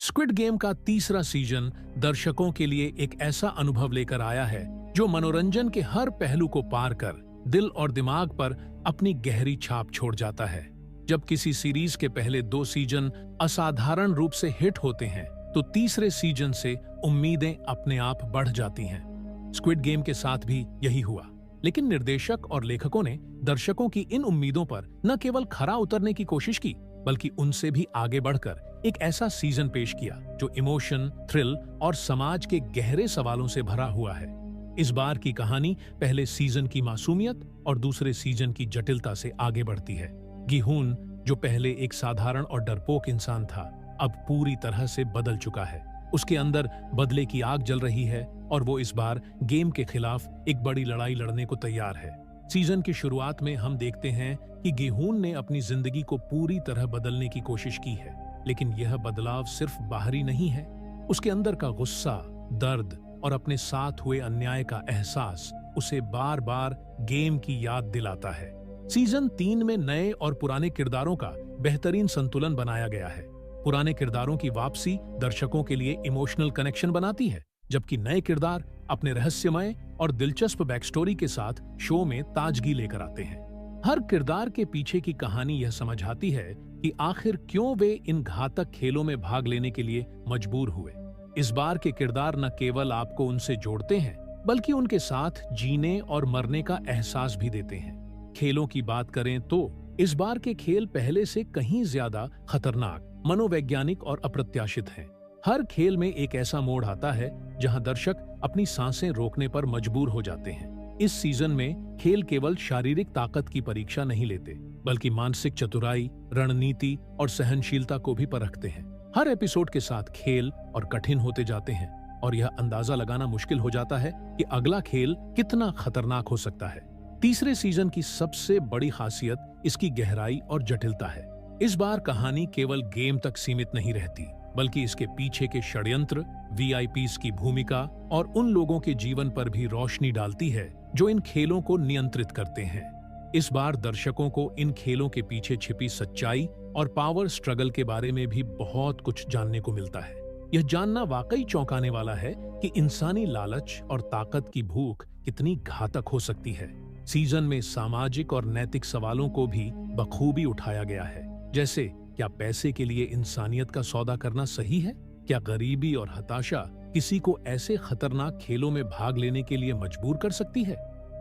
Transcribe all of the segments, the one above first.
Squid game का तीसरा season दर्शकों के लिए एक ऐसा अनुभव लेकर आया है जो मनोरंजन के हर पहलू को पार कर दिल और दिमाग पर अपनी गहरी छाप छोड़ जाता है। जब किसी सीरीज के पहले 2 सीजन असाधारण रूप से हिट होते हैं तो तीसरे सीजन से उम्मीदें अपने आप बढ़ जाती हैं। स्क्विड गेम के साथ भी यही हुआ, लेकिन निर्देशक और लेखकों ने दर्शकों की इन उम्मीदों पर न केवल खरा उतरने की कोशिश की, बल्कि उनसे भी आगे बढ़कर एक ऐसा सीजन पेश किया जो इमोशन, थ्रिल और समाज के गहरे सवालों से भरा हुआ है। इस बार की कहानी पहले सीजन की मासूमियत और दूसरे सीजन की जटिलता से आगे बढ़ती है। गिहून, जो पहले एक साधारण और डरपोक इंसान था, अब पूरी तरह से बदल चुका है। उसके अंदर बदले की आग जल रही है और वो इस बार गेम के खिलाफ एक बड़ी लड़ाई लड़ने को तैयार है। सीजन की शुरुआत में हम देखते हैं कि गिहून ने अपनी जिंदगी को पूरी तरह बदलने की कोशिश की है, लेकिन यह बदलाव सिर्फ बाहरी नहीं है। उसके अंदर का गुस्सा, दर्द और अपने साथ हुए अन्याय का एहसास उसे बार बार गेम की याद दिलाता है। सीजन 3 में नए और पुराने किरदारों का बेहतरीन संतुलन बनाया गया है। पुराने किरदारों की वापसी दर्शकों के लिए इमोशनल कनेक्शन बनाती है, जबकि नए किरदार अपने रहस्यमय और दिलचस्प बैकस्टोरी के साथ शो में ताजगी लेकर आते हैं। हर किरदार के पीछे की कहानी यह समझाती है कि आखिर क्यों वे इन घातक खेलों में भाग लेने के लिए मजबूर हुए। इस बार के किरदार न केवल आपको उनसे जोड़ते हैं, बल्कि उनके साथ जीने और मरने का एहसास भी देते हैं। खेलों की बात करें तो इस बार के खेल पहले से कहीं ज्यादा खतरनाक, मनोवैज्ञानिक और अप्रत्याशित हैं। हर खेल में एक ऐसा मोड़ आता है जहां दर्शक अपनी सांसें रोकने पर मजबूर हो जाते हैं। इस सीजन में खेल केवल शारीरिक ताकत की परीक्षा नहीं लेते, बल्कि मानसिक चतुराई, रणनीति और सहनशीलता को भी परखते हैं। हर एपिसोड के साथ खेल और कठिन होते जाते हैं और यह अंदाजा लगाना मुश्किल हो जाता है कि अगला खेल कितना खतरनाक हो सकता है। तीसरे सीजन की सबसे बड़ी खासियत इसकी गहराई और जटिलता है। इस बार कहानी केवल गेम तक सीमित नहीं रहती, बल्कि इसके पीछे के षड्यंत्र, वीआईपीज की भूमिका और उन लोगों के जीवन पर भी रोशनी डालती है जो इन खेलों को नियंत्रित करते हैं। इस बार दर्शकों को इन खेलों के पीछे छिपी सच्चाई और पावर स्ट्रगल के बारे में भी बहुत कुछ जानने को मिलता है। यह जानना वाकई चौंकाने वाला है कि इंसानी लालच और ताकत की भूख कितनी घातक हो सकती है। सीजन में सामाजिक और नैतिक सवालों को भी बखूबी उठाया गया है, जैसे क्या पैसे के लिए इंसानियत का सौदा करना सही है? क्या गरीबी और हताशा किसी को ऐसे खतरनाक खेलों में भाग लेने के लिए मजबूर कर सकती है?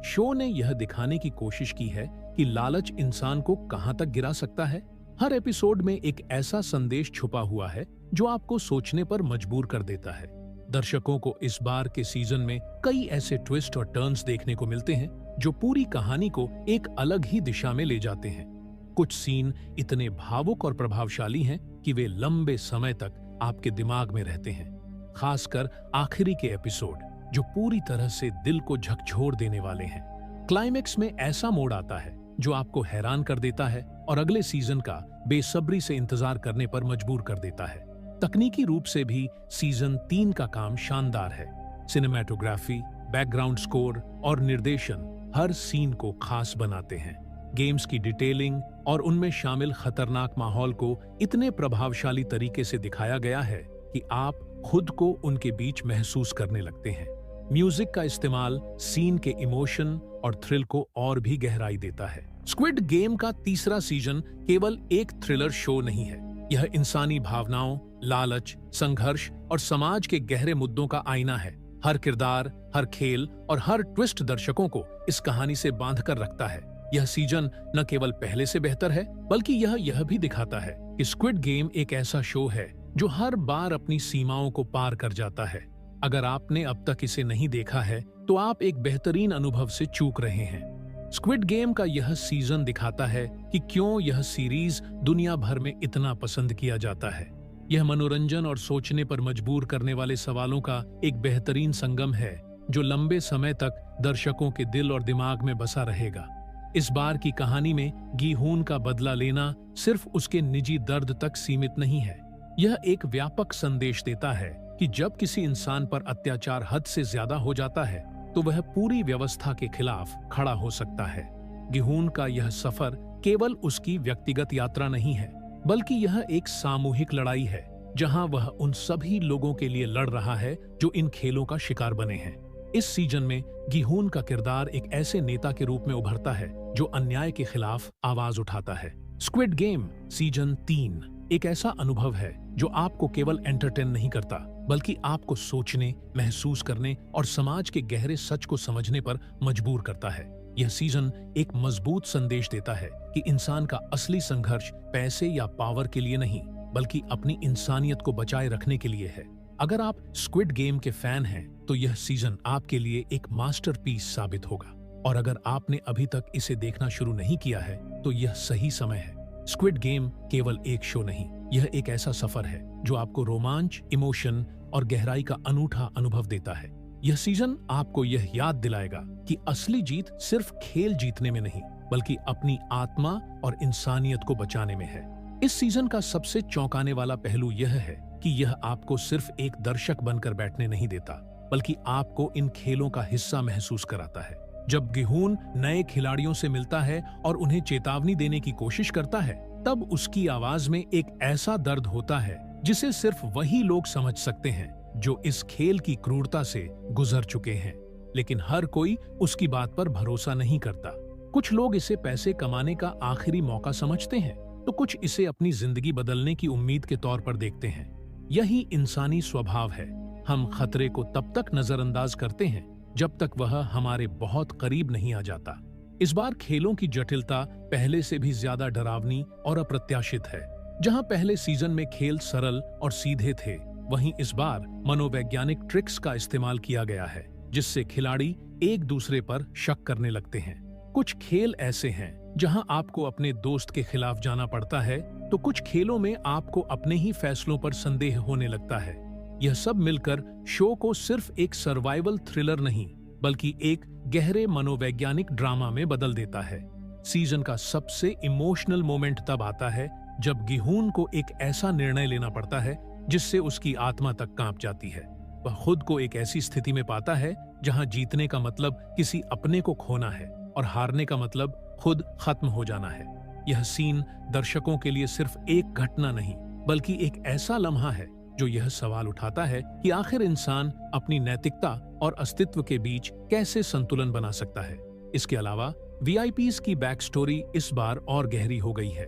शो ने यह दिखाने की कोशिश की है कि लालच इंसान को कहां तक गिरा सकता है। हर एपिसोड में एक ऐसा संदेश छुपा हुआ है जो आपको सोचने पर मजबूर कर देता है। दर्शकों को इस बार के सीजन में कई ऐसे ट्विस्ट और टर्न्स देखने को मिलते हैं जो पूरी कहानी को एक अलग ही दिशा में ले जाते हैं। कुछ सीन इतने भावुक और प्रभावशाली हैं कि वे लंबे समय तक आपके दिमाग में रहते हैं, खासकर आखिरी के एपिसोड जो पूरी तरह से दिल को झकझोर देने वाले हैं। क्लाइमेक्स में ऐसा मोड़ आता है जो आपको हैरान कर देता है और अगले सीजन का बेसब्री से इंतजार करने पर मजबूर कर देता है। तकनीकी रूप से भी सीजन 3 का काम शानदार है। सिनेमैटोग्राफी, बैकग्राउंड स्कोर और निर्देशन हर सीन को खास बनाते हैं। गेम्स की डिटेलिंग और उनमें शामिल खतरनाक माहौल को इतने प्रभावशाली तरीके से दिखाया गया है कि आप खुद को उनके बीच महसूस करने लगते हैं। म्यूजिक का इस्तेमाल सीन के इमोशन और थ्रिल को और भी गहराई देता है। स्क्विड गेम का तीसरा सीजन केवल एक थ्रिलर शो नहीं है, यह इंसानी भावनाओं, लालच, संघर्ष और समाज के गहरे मुद्दों का आईना है। हर किरदार, हर खेल और हर ट्विस्ट दर्शकों को इस कहानी से बांध कर रखता है। यह सीजन न केवल पहले से बेहतर है, बल्कि यह भी दिखाता है कि स्क्विड गेम एक ऐसा शो है जो हर बार अपनी सीमाओं को पार कर जाता है। अगर आपने अब तक इसे नहीं देखा है तो आप एक बेहतरीन अनुभव से चूक रहे हैं। स्क्विड गेम का यह सीजन दिखाता है कि क्यों यह सीरीज दुनिया भर में इतना पसंद किया जाता है। यह मनोरंजन और सोचने पर मजबूर करने वाले सवालों का एक बेहतरीन संगम है जो लंबे समय तक दर्शकों के दिल और दिमाग में बसा रहेगा। इस बार की कहानी में गिहून का बदला लेना सिर्फ उसके निजी दर्द तक सीमित नहीं है। यह एक व्यापक संदेश देता है कि जब किसी इंसान पर अत्याचार हद से ज्यादा हो जाता है तो वह पूरी व्यवस्था के खिलाफ खड़ा हो सकता है। गिहून का यह सफर केवल उसकी व्यक्तिगत यात्रा नहीं है, बल्कि यह एक सामूहिक लड़ाई है जहां वह उन सभी लोगों के लिए लड़ रहा है जो इन खेलों का शिकार बने हैं। इस सीजन में गिहून का किरदार एक ऐसे नेता के रूप में उभरता है जो अन्याय के खिलाफ आवाज उठाता है। स्क्विड गेम सीजन 3 एक ऐसा अनुभव है जो आपको केवल एंटरटेन नहीं करता, बल्कि आपको सोचने, महसूस करने और समाज के गहरे सच को समझने पर मजबूर करता है। यह सीजन एक मजबूत संदेश देता है कि इंसान का असली संघर्ष पैसे या पावर के लिए नहीं, बल्कि अपनी इंसानियत को बचाए रखने के लिए है। अगर आप स्क्विड गेम के फैन हैं, तो यह सीजन आपके लिए एक मास्टरपीस साबित होगा। और अगर आपने अभी तक इसे देखना शुरू नहीं किया है, तो यह सही समय है। स्क्विड गेम केवल एक शो नहीं, यह एक ऐसा सफर है जो आपको रोमांच, इमोशन और गहराई का अनूठा अनुभव देता है। यह सीजन आपको यह याद दिलाएगा कि असली जीत सिर्फ खेल जीतने में नहीं, बल्कि अपनी आत्मा और इंसानियत को बचाने में है। इस सीजन का सबसे चौंकाने वाला पहलू यह है कि यह आपको सिर्फ एक दर्शक बनकर बैठने नहीं देता, बल्कि आपको इन खेलों का हिस्सा महसूस कराता है। जब गिहून नए खिलाड़ियों से मिलता है और उन्हें चेतावनी देने की कोशिश करता है, तब उसकी आवाज में एक ऐसा दर्द होता है जिसे सिर्फ वही लोग समझ सकते हैं जो इस खेल की क्रूरता से गुजर चुके हैं। लेकिन हर कोई उसकी बात पर भरोसा नहीं करता। कुछ लोग इसे पैसे कमाने का आखिरी मौका समझते हैं, तो कुछ इसे अपनी जिंदगी बदलने की उम्मीद के तौर पर देखते हैं। यही इंसानी स्वभाव है। हम खतरे को तब तक नजरअंदाज करते हैं जब तक वह हमारे बहुत करीब नहीं आ जाता। इस बार खेलों की जटिलता पहले से भी ज्यादा डरावनी और अप्रत्याशित है। जहां पहले सीजन में खेल सरल और सीधे थे, वहीं इस बार मनोवैज्ञानिक ट्रिक्स का इस्तेमाल किया गया है, जिससे खिलाड़ी एक दूसरे पर शक करने लगते हैं। कुछ खेल ऐसे हैं जहां आपको अपने दोस्त के खिलाफ जाना पड़ता है, तो कुछ खेलों में आपको अपने ही फैसलों पर संदेह होने लगता है। यह सब मिलकर शो को सिर्फ एक सर्वाइवल थ्रिलर नहीं, बल्कि एक गहरे मनोवैज्ञानिक ड्रामा में बदल देता है। सीजन का सबसे इमोशनल मोमेंट तब आता है जब गिहून को एक ऐसा निर्णय लेना पड़ता है जिससे उसकी आत्मा तक कांप जाती है। वह खुद को एक ऐसी स्थिति में पाता है जहां जीतने का मतलब किसी अपने को खोना है और हारने का मतलब खुद खत्म हो जाना है। यह सीन दर्शकों के लिए सिर्फ एक घटना नहीं, बल्कि एक ऐसा लम्हा है जो यह सवाल उठाता है कि आखिर इंसान अपनी नैतिकता और अस्तित्व के बीच कैसे संतुलन बना सकता है। इसके अलावा वीआईपीज की बैक स्टोरी इस बार और गहरी हो गई है।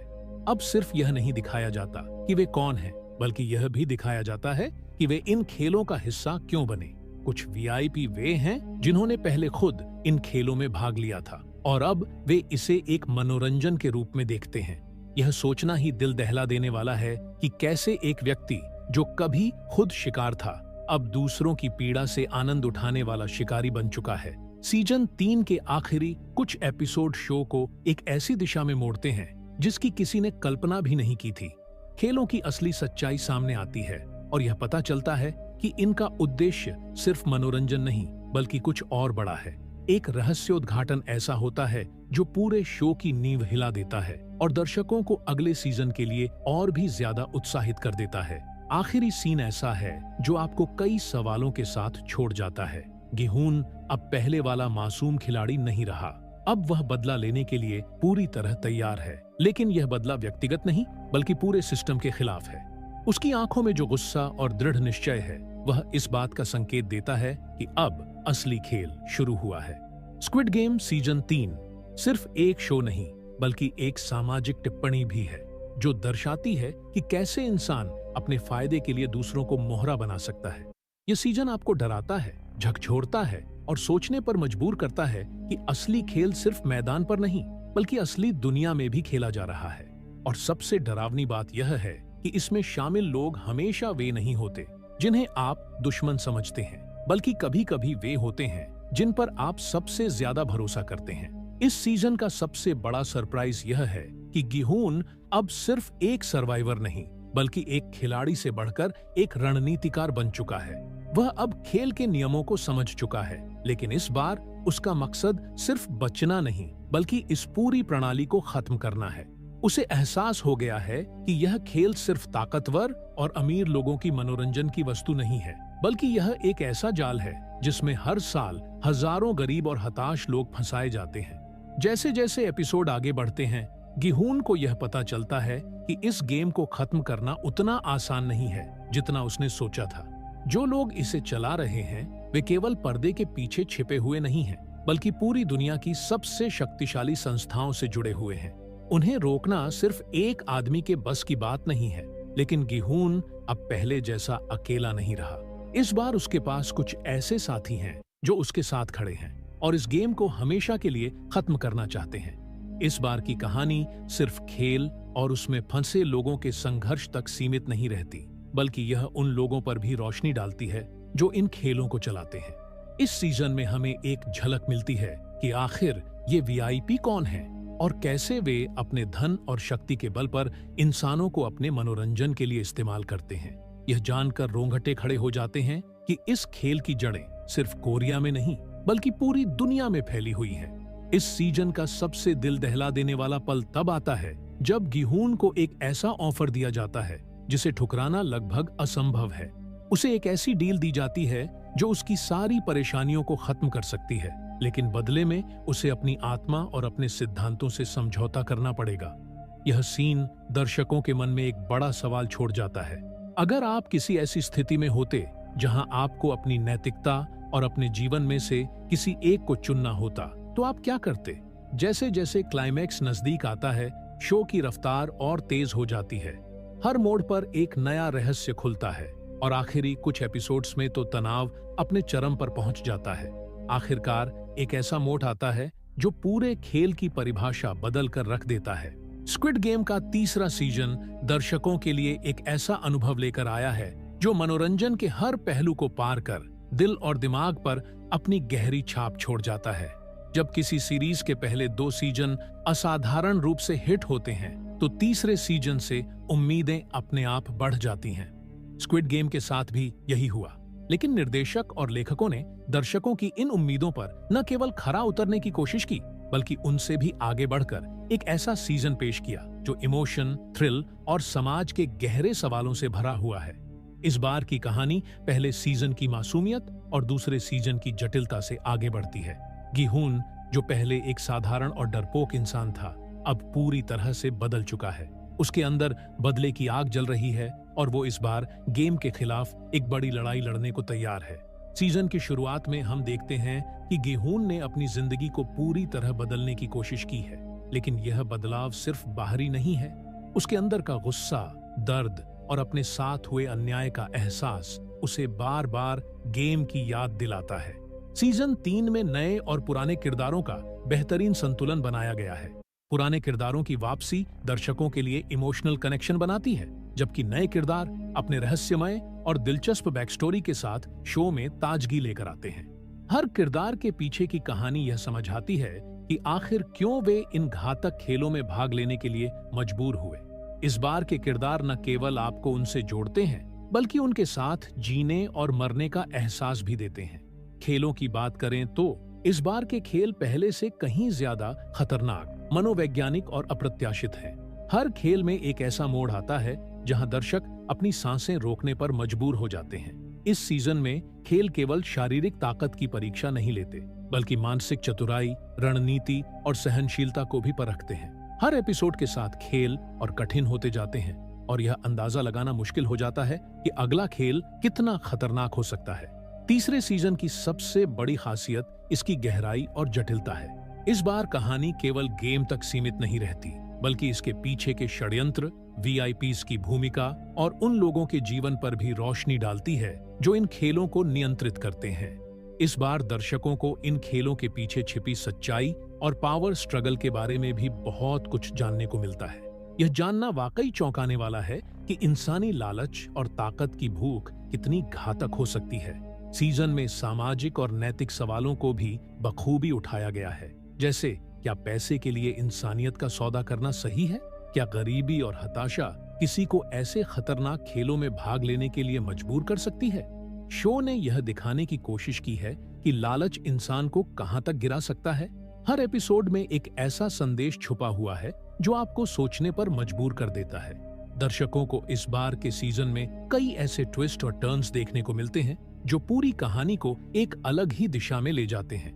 अब सिर्फ यह नहीं दिखाया जाता कि वे कौन हैं, बल्कि यह भी दिखाया जाता है कि वे इन खेलों का हिस्सा क्यों बने। कुछ वीआईपी वे हैं जिन्होंने पहले खुद इन खेलों में भाग लिया था और अब वे इसे एक मनोरंजन के रूप में देखते हैं। यह सोचना ही दिल दहला देने वाला है कि कैसे एक व्यक्ति जो कभी खुद शिकार था, अब दूसरों की पीड़ा से आनंद उठाने वाला शिकारी बन चुका है। सीजन 3 के आखिरी कुछ एपिसोड शो को एक ऐसी दिशा में मोड़ते हैं जिसकी किसी ने कल्पना भी नहीं की थी। खेलों की असली सच्चाई सामने आती है और यह पता चलता है कि इनका उद्देश्य सिर्फ मनोरंजन नहीं, बल्कि कुछ और बड़ा है। एक रहस्योद्घाटन ऐसा होता है जो पूरे शो की नींव हिला देता है और दर्शकों को अगले सीजन के लिए और भी ज्यादा उत्साहित कर देता है। आखिरी सीन ऐसा है जो आपको कई सवालों के साथ छोड़ जाता है। गिहून अब पहले वाला मासूम खिलाड़ी नहीं रहा। अब वह बदला लेने के लिए पूरी तरह तैयार है, लेकिन यह बदला व्यक्तिगत नहीं, बल्कि पूरे सिस्टम के खिलाफ है। उसकी आंखों में जो गुस्सा और दृढ़ निश्चय है, वह इस बात का संकेत देता है कि अब असली खेल शुरू हुआ है। स्क्विड गेम सीजन 3 सिर्फ एक शो नहीं, बल्कि एक सामाजिक टिप्पणी भी है जो दर्शाती है कि कैसे इंसान अपने फायदे के लिए दूसरों को मोहरा बना सकता है। यह सीजन आपको डराता है, झकझोरता है और सोचने पर मजबूर करता है कि असली खेल सिर्फ मैदान पर नहीं, बल्कि असली दुनिया में भी खेला जा रहा है। और सबसे डरावनी बात यह है कि इसमें शामिल लोग हमेशा वे नहीं होते जिन्हें आप दुश्मन समझते हैं, बल्कि कभी कभी वे होते हैं जिन पर आप सबसे ज्यादा भरोसा करते हैं। इस सीजन का सबसे बड़ा सरप्राइज यह है कि गिहून अब सिर्फ एक सर्वाइवर नहीं, बल्कि एक खिलाड़ी से बढ़कर एक रणनीतिकार बन चुका है। वह अब खेल के नियमों को समझ चुका है, लेकिन इस बार उसका मकसद सिर्फ बचना नहीं, बल्कि इस पूरी प्रणाली को खत्म करना है। उसे एहसास हो गया है कि यह खेल सिर्फ ताकतवर और अमीर लोगों की मनोरंजन की वस्तु नहीं है, बल्कि यह एक ऐसा जाल है जिसमें हर साल हजारों गरीब और हताश लोग फंसाए जाते हैं। जैसे जैसे एपिसोड आगे बढ़ते हैं, गिहून को यह पता चलता है कि इस गेम को खत्म करना उतना आसान नहीं है जितना उसने सोचा था। जो लोग इसे चला रहे हैं वे केवल पर्दे के पीछे छिपे हुए नहीं हैं, बल्कि पूरी दुनिया की सबसे शक्तिशाली संस्थाओं से जुड़े हुए हैं। उन्हें रोकना सिर्फ एक आदमी के बस की बात नहीं है, लेकिन गिहून अब पहले जैसा अकेला नहीं रहा। इस बार उसके पास कुछ ऐसे साथी हैं जो उसके साथ खड़े हैं और इस गेम को हमेशा के लिए खत्म करना चाहते हैं। इस बार की कहानी सिर्फ खेल और उसमें फंसे लोगों के संघर्ष तक सीमित नहीं रहती, बल्कि यह उन लोगों पर भी रोशनी डालती है जो इन खेलों को चलाते हैं। इस सीजन में हमें एक झलक मिलती है कि आखिर ये वीआईपी कौन है और कैसे वे अपने धन और शक्ति के बल पर इंसानों को अपने मनोरंजन के लिए इस्तेमाल करते हैं। यह जानकर रोंगटे खड़े हो जाते हैं कि इस खेल की जड़ें सिर्फ कोरिया में नहीं बल्कि पूरी दुनिया में फैली हुई हैं। इस सीजन का सबसे दिल दहला देने वाला पल तब आता है जब गिहून को एक ऐसा ऑफर दिया जाता है जिसे ठुकराना लगभग असंभव है। उसे एक ऐसी डील दी जाती है जो उसकी सारी परेशानियों को खत्म कर सकती है, लेकिन बदले में उसे अपनी आत्मा और अपने सिद्धांतों से समझौता करना पड़ेगा। यह सीन दर्शकों के मन में एक बड़ा सवाल छोड़ जाता है। अगर आप किसी ऐसी स्थिति में होते जहां आपको अपनी नैतिकता और अपने जीवन में से किसी एक को चुनना होता, तो आप क्या करते? जैसे जैसे क्लाइमैक्स नजदीक आता है, शो की रफ्तार और तेज हो जाती है। हर मोड़ पर एक नया रहस्य खुलता है और आखिरी कुछ एपिसोड्स में तो तनाव अपने चरम पर पहुंच जाता है। आखिरकार एक ऐसा मोड़ आता है जो पूरे खेल की परिभाषा बदल कर रख देता है। स्क्विड गेम का तीसरा सीजन दर्शकों के लिए एक ऐसा अनुभव लेकर आया है जो मनोरंजन के हर पहलू को पार कर दिल और दिमाग पर अपनी गहरी छाप छोड़ जाता है। जब किसी सीरीज के पहले 2 सीजन असाधारण रूप से हिट होते हैं, तो तीसरे सीजन से उम्मीदें अपने आप बढ़ जाती हैं। स्क्विड गेम के साथ भी यही हुआ, लेकिन निर्देशक और लेखकों ने दर्शकों की इन उम्मीदों पर न केवल खरा उतरने की कोशिश की, बल्कि उनसे भी आगे बढ़कर एक ऐसा सीजन पेश किया जो इमोशन, थ्रिल और समाज के गहरे सवालों से भरा हुआ है। इस बार की कहानी पहले सीजन की मासूमियत और दूसरे सीजन की जटिलता से आगे बढ़ती है। गिहून, जो पहले एक साधारण और डरपोक इंसान था, अब पूरी तरह से बदल चुका है। उसके अंदर बदले की आग जल रही है और वो इस बार गेम के खिलाफ एक बड़ी लड़ाई लड़ने को तैयार है। सीजन की शुरुआत में हम देखते हैं कि गिहून ने अपनी जिंदगी को पूरी तरह बदलने की कोशिश की है, लेकिन यह बदलाव सिर्फ बाहरी नहीं है। उसके अंदर का गुस्सा, दर्द और अपने साथ हुए अन्याय का एहसास उसे बार बार गेम की याद दिलाता है। सीजन 3 में नए और पुराने किरदारों का बेहतरीन संतुलन बनाया गया है। पुराने किरदारों की वापसी दर्शकों के लिए इमोशनल कनेक्शन बनाती है, जबकि नए किरदार अपने रहस्यमय और दिलचस्प बैकस्टोरी के साथ शो में ताजगी लेकर आते हैं। हर किरदार के पीछे की कहानी यह समझाती है कि आखिर क्यों वे इन घातक खेलों में भाग लेने के लिए मजबूर हुए। इस बार के किरदार न केवल आपको उनसे जोड़ते हैं, बल्कि उनके साथ जीने और मरने का एहसास भी देते हैं। खेलों की बात करें तो इस बार के खेल पहले से कहीं ज्यादा खतरनाक, मनोवैज्ञानिक और अप्रत्याशित हैं। हर खेल में एक ऐसा मोड़ आता है जहां दर्शक अपनी सांसें रोकने पर मजबूर हो जाते हैं। इस सीजन में खेल केवल शारीरिक ताकत की परीक्षा नहीं लेते, बल्कि मानसिक चतुराई, रणनीति और सहनशीलता को भी परखते हैं। हर एपिसोड के साथ खेल और कठिन होते जाते हैं और यह अंदाजा लगाना मुश्किल हो जाता है कि अगला खेल कितना खतरनाक हो सकता है। तीसरे सीजन की सबसे बड़ी खासियत इसकी गहराई और जटिलता है। इस बार कहानी केवल गेम तक सीमित नहीं रहती, बल्कि इसके पीछे के षड्यंत्र, वीआईपीज़ की भूमिका और उन लोगों के जीवन पर भी रोशनी डालती है जो इन खेलों को नियंत्रित करते हैं। इस बार दर्शकों को इन खेलों के पीछे छिपी सच्चाई और पावर स्ट्रगल के बारे में भी बहुत कुछ जानने को मिलता है। यह जानना वाकई चौंकाने वाला है कि इंसानी लालच और ताकत की भूख कितनी घातक हो सकती है। सीजन में सामाजिक और नैतिक सवालों को भी बखूबी उठाया गया है, जैसे क्या पैसे के लिए इंसानियत का सौदा करना सही है? क्या गरीबी और हताशा किसी को ऐसे खतरनाक खेलों में भाग लेने के लिए मजबूर कर सकती है? शो ने यह दिखाने की कोशिश की है कि लालच इंसान को कहां तक गिरा सकता है। हर एपिसोड में एक ऐसा संदेश छुपा हुआ है जो आपको सोचने पर मजबूर कर देता है। दर्शकों को इस बार के सीजन में कई ऐसे ट्विस्ट और टर्न्स देखने को मिलते हैं जो पूरी कहानी को एक अलग ही दिशा में ले जाते हैं।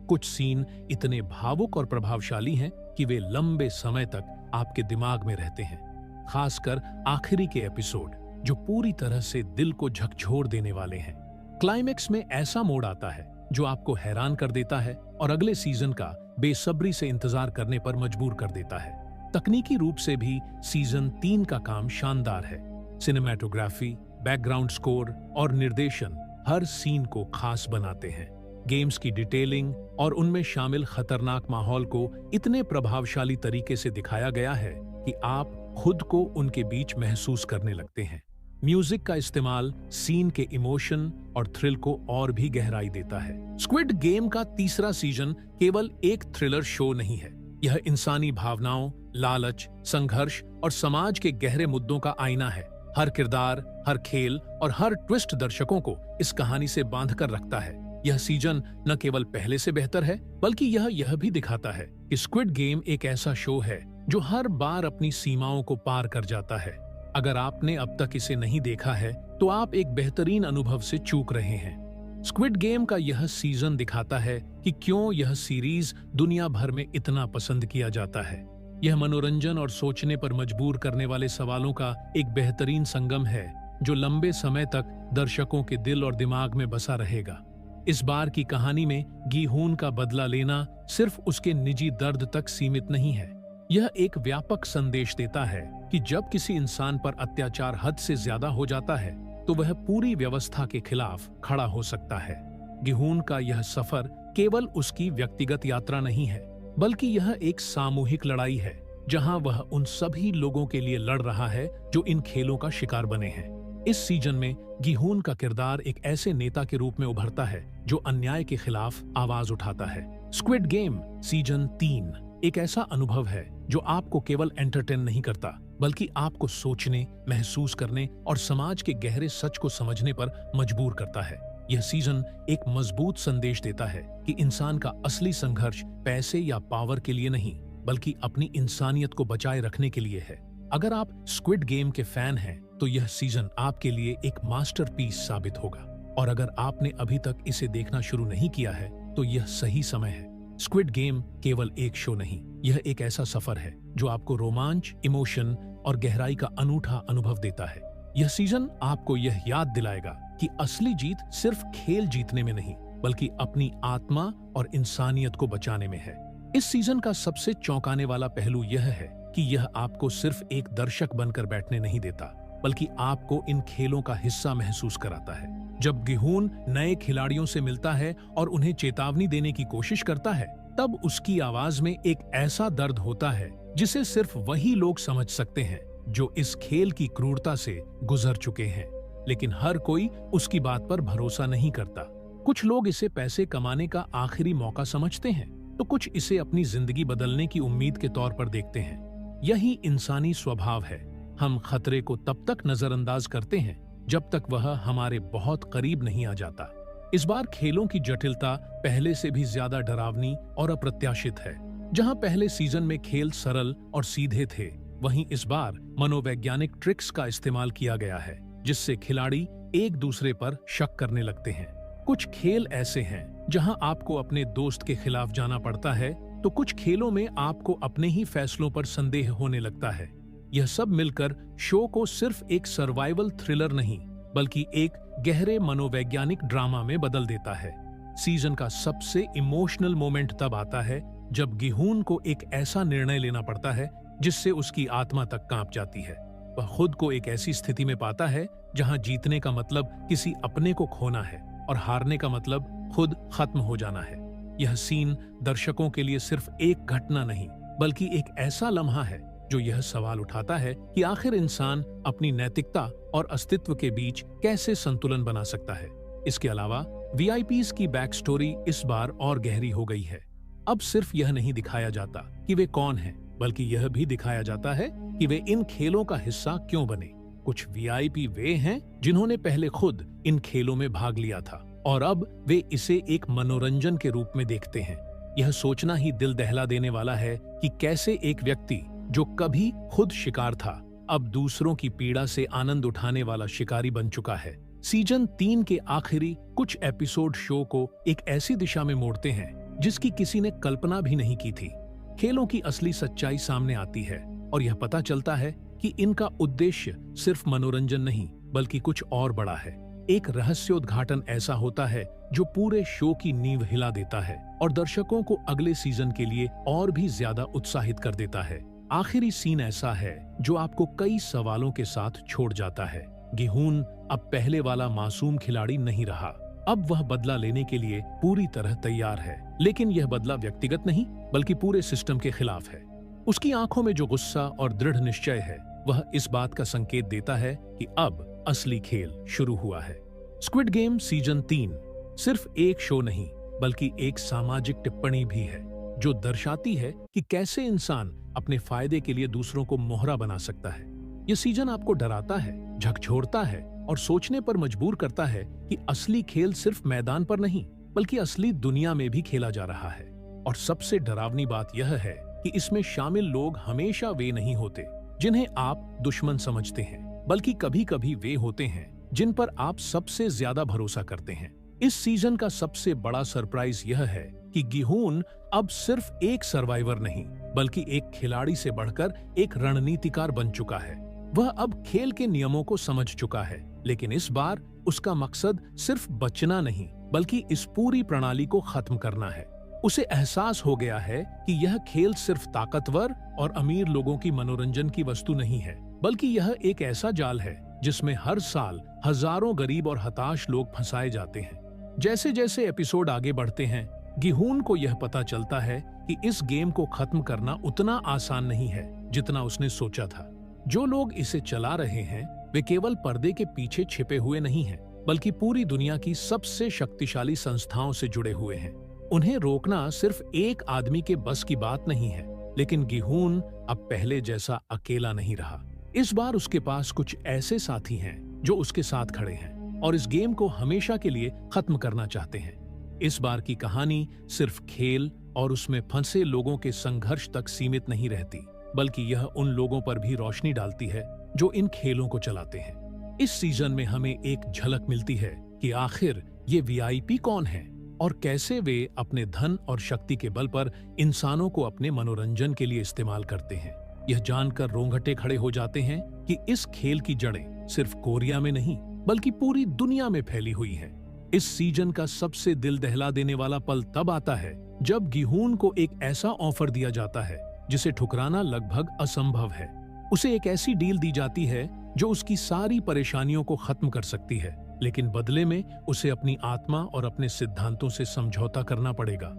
कुछ सीन इतने भावुक और प्रभावशाली हैं कि वे लंबे समय तक आपके दिमाग में रहते हैं, खासकर आखिरी के एपिसोड जो पूरी तरह से दिल को झकझोर देने वाले हैं। क्लाइमेक्स में ऐसा मोड़ आता है जो आपको हैरान कर देता है और अगले सीजन का बेसब्री से इंतजार करने पर मजबूर कर देता है। तकनीकी रूप से भी सीजन 3 का काम शानदार है। सिनेमैटोग्राफी, बैकग्राउंड स्कोर और निर्देशन हर सीन को खास बनाते हैं। गेम्स की डिटेलिंग और उनमें शामिल खतरनाक माहौल को इतने प्रभावशाली तरीके से दिखाया गया है कि आप खुद को उनके बीच महसूस करने लगते हैं। म्यूजिक का इस्तेमाल सीन के इमोशन और थ्रिल को और भी गहराई देता है। स्क्विड गेम का तीसरा सीजन केवल एक थ्रिलर शो नहीं है, यह इंसानी भावनाओं, लालच, संघर्ष और समाज के गहरे मुद्दों का आईना है। हर किरदार, हर खेल और हर ट्विस्ट दर्शकों को इस कहानी से बांधकर रखता है। यह सीजन न केवल पहले से बेहतर है, बल्कि यह भी दिखाता है कि स्क्विड गेम एक ऐसा शो है जो हर बार अपनी सीमाओं को पार कर जाता है। अगर आपने अब तक इसे नहीं देखा है तो आप एक बेहतरीन अनुभव से चूक रहे हैं। स्क्विड गेम का यह सीजन दिखाता है कि क्यों यह सीरीज दुनिया भर में इतना पसंद किया जाता है। यह मनोरंजन और सोचने पर मजबूर करने वाले सवालों का एक बेहतरीन संगम है जो लंबे समय तक दर्शकों के दिल और दिमाग में बसा रहेगा। इस बार की कहानी में गी-हुन का बदला लेना सिर्फ उसके निजी दर्द तक सीमित नहीं है। यह एक व्यापक संदेश देता है कि जब किसी इंसान पर अत्याचार हद से ज्यादा हो जाता है तो वह पूरी व्यवस्था के खिलाफ खड़ा हो सकता है। गी-हुन का यह सफर केवल उसकी व्यक्तिगत यात्रा नहीं है, बल्कि यह एक सामूहिक लड़ाई है जहां वह उन सभी लोगों के लिए लड़ रहा है जो इन खेलों का शिकार बने हैं। इस सीजन में गी-हुन का किरदार एक ऐसे नेता के रूप में उभरता है जो अन्याय के खिलाफ आवाज उठाता है। स्क्विड गेम सीजन 3 एक ऐसा अनुभव है जो आपको केवल एंटरटेन नहीं करता, बल्कि आपको सोचने, महसूस करने और समाज के गहरे सच को समझने पर मजबूर करता है। यह सीजन एक मजबूत संदेश देता है कि इंसान का असली संघर्ष पैसे या पावर के लिए नहीं, बल्कि अपनी इंसानियत को बचाए रखने के लिए है। अगर आप स्क्विड गेम के फैन हैं, तो यह सीजन आपके लिए एक मास्टरपीस साबित होगा। और अगर आपने अभी तक इसे देखना शुरू नहीं किया है, तो यह सही समय है। स्क्विड गेम केवल एक शो नहीं, यह एक ऐसा सफर है जो आपको रोमांच, इमोशन और गहराई का अनूठा अनुभव देता है। यह सीजन आपको यह याद दिलाएगा कि असली जीत सिर्फ खेल जीतने में नहीं, बल्कि अपनी आत्मा और इंसानियत को बचाने में है। इस सीजन का सबसे चौंकाने वाला पहलू यह है कि यह आपको सिर्फ एक दर्शक बनकर बैठने नहीं देता, बल्कि आपको इन खेलों का हिस्सा महसूस कराता है। जब गी-हुन नए खिलाड़ियों से मिलता है और उन्हें चेतावनी देने की कोशिश करता है, तब उसकी आवाज में एक ऐसा दर्द होता है जिसे सिर्फ वही लोग समझ सकते हैं जो इस खेल की क्रूरता से गुजर चुके हैं। लेकिन हर कोई उसकी बात पर भरोसा नहीं करता। कुछ लोग इसे पैसे कमाने का आखिरी मौका समझते हैं, तो कुछ इसे अपनी जिंदगी बदलने की उम्मीद के तौर पर देखते हैं। यही इंसानी स्वभाव है। हम खतरे को तब तक नजरअंदाज करते हैं जब तक वह हमारे बहुत करीब नहीं आ जाता। इस बार खेलों की जटिलता पहले से भी ज्यादा डरावनी और अप्रत्याशित है। जहां पहले सीजन में खेल सरल और सीधे थे, वहीं इस बार मनोवैज्ञानिक ट्रिक्स का इस्तेमाल किया गया है, जिससे खिलाड़ी एक दूसरे पर शक करने लगते हैं। कुछ खेल ऐसे हैं जहां आपको अपने दोस्त के खिलाफ जाना पड़ता है, तो कुछ खेलों में आपको अपने ही फैसलों पर संदेह होने लगता है। यह सब मिलकर शो को सिर्फ एक सर्वाइवल थ्रिलर नहीं, बल्कि एक गहरे मनोवैज्ञानिक ड्रामा में बदल देता है। सीजन का सबसे इमोशनल मोमेंट तब आता है जब गी-हुन को एक ऐसा निर्णय लेना पड़ता है जिससे उसकी आत्मा तक कांप जाती है। वह खुद को एक ऐसी स्थिति में पाता है जहां जीतने का मतलब किसी अपने को खोना है और हारने का मतलब खुद खत्म हो जाना है। यह सीन दर्शकों के लिए सिर्फ एक घटना नहीं, बल्कि एक ऐसा लम्हा है जो यह सवाल उठाता है कि आखिर इंसान अपनी नैतिकता और अस्तित्व के बीच कैसे संतुलन बना सकता है। इसके अलावा वीआईपीज़ की बैक स्टोरी इस बार और गहरी हो गई है। अब सिर्फ यह नहीं दिखाया जाता कि वे कौन हैं, बल्कि यह भी दिखाया जाता है कि वे इन खेलों का हिस्सा क्यों बने। कुछ वीआईपी वे हैं जिन्होंने पहले खुद इन खेलों में भाग लिया था और अब वे इसे एक मनोरंजन के रूप में देखते हैं। यह सोचना ही दिल दहला देने वाला है कि कैसे एक व्यक्ति जो कभी खुद शिकार था, अब दूसरों की पीड़ा से आनंद उठाने वाला शिकारी बन चुका है। सीजन 3 के आखिरी कुछ एपिसोड शो को एक ऐसी दिशा में मोड़ते हैं जिसकी किसी ने कल्पना भी नहीं की थी। खेलों की असली सच्चाई सामने आती है और यह पता चलता है कि इनका उद्देश्य सिर्फ मनोरंजन नहीं बल्कि कुछ और बड़ा है। एक रहस्योद्घाटन ऐसा होता है जो पूरे शो की नींव हिला देता है और दर्शकों को अगले सीजन के लिए और भी ज्यादा उत्साहित कर देता है। आखिरी सीन ऐसा है जो आपको कई सवालों के साथ छोड़ जाता है। गिहून अब पहले वाला मासूम खिलाड़ी नहीं रहा। अब वह बदला लेने के लिए पूरी तरह तैयार है, लेकिन यह बदला व्यक्तिगत नहीं बल्कि पूरे सिस्टम के खिलाफ है। उसकी आंखों में जो गुस्सा और दृढ़ निश्चय है वह इस बात का संकेत देता है कि अब असली खेल शुरू हुआ है। स्क्विड गेम सीजन 3 सिर्फ एक शो नहीं बल्कि एक सामाजिक टिप्पणी भी है जो दर्शाती है कि कैसे इंसान अपने फायदे के लिए दूसरों को मोहरा बना सकता है। यह सीजन आपको डराता है, झकझोरता है और सोचने पर मजबूर करता है कि असली खेल सिर्फ मैदान पर नहीं बल्कि असली दुनिया में भी खेला जा रहा है। और सबसे डरावनी बात यह है कि इसमें शामिल लोग हमेशा वे नहीं होते जिन्हें आप दुश्मन समझते हैं, बल्कि कभी कभी वे होते हैं जिन पर आप सबसे ज्यादा भरोसा करते हैं। इस सीजन का सबसे बड़ा सरप्राइज यह है कि गिहून अब सिर्फ एक सर्वाइवर नहीं बल्कि एक खिलाड़ी से बढ़कर एक रणनीतिकार बन चुका है। वह अब खेल के नियमों को समझ चुका है, लेकिन इस बार उसका मकसद सिर्फ बचना नहीं बल्कि इस पूरी प्रणाली को खत्म करना है। उसे एहसास हो गया है कि यह खेल सिर्फ ताकतवर और अमीर लोगों की मनोरंजन की वस्तु नहीं है, बल्कि यह एक ऐसा जाल है जिसमें हर साल हजारों गरीब और हताश लोग फंसाए जाते हैं। जैसे जैसे एपिसोड आगे बढ़ते हैं, गिहून को यह पता चलता है कि इस गेम को खत्म करना उतना आसान नहीं है जितना उसने सोचा था। जो लोग इसे चला रहे हैं वे केवल पर्दे के पीछे छिपे हुए नहीं हैं, बल्कि पूरी दुनिया की सबसे शक्तिशाली संस्थाओं से जुड़े हुए हैं। उन्हें रोकना सिर्फ एक आदमी के बस की बात नहीं है, लेकिन गिहून अब पहले जैसा अकेला नहीं रहा। इस बार उसके पास कुछ ऐसे साथी हैं जो उसके साथ खड़े हैं और इस गेम को हमेशा के लिए खत्म करना चाहते हैं। इस बार की कहानी सिर्फ खेल और उसमें फंसे लोगों के संघर्ष तक सीमित नहीं रहती, बल्कि यह उन लोगों पर भी रोशनी डालती है जो इन खेलों को चलाते हैं। इस सीजन में हमें एक झलक मिलती है कि आखिर ये वीआईपी कौन है और कैसे वे अपने धन और शक्ति के बल पर इंसानों को अपने मनोरंजन के लिए इस्तेमाल करते हैं। यह जानकर रोंगटे खड़े हो जाते हैं कि इस खेल की जड़ें सिर्फ कोरिया में नहीं बल्कि पूरी दुनिया में फैली हुई हैं। इस सीजन का सबसे दिल दहला देने वाला पल तब आता है जब गिहून को एक ऐसा ऑफर दिया जाता है जिसे ठुकराना लगभग असंभव है। उसे एक ऐसी डील दी जाती है जो उसकी सारी परेशानियों को खत्म कर सकती है, लेकिन बदले में उसे अपनी आत्मा और अपने सिद्धांतों से समझौता करना पड़ेगा।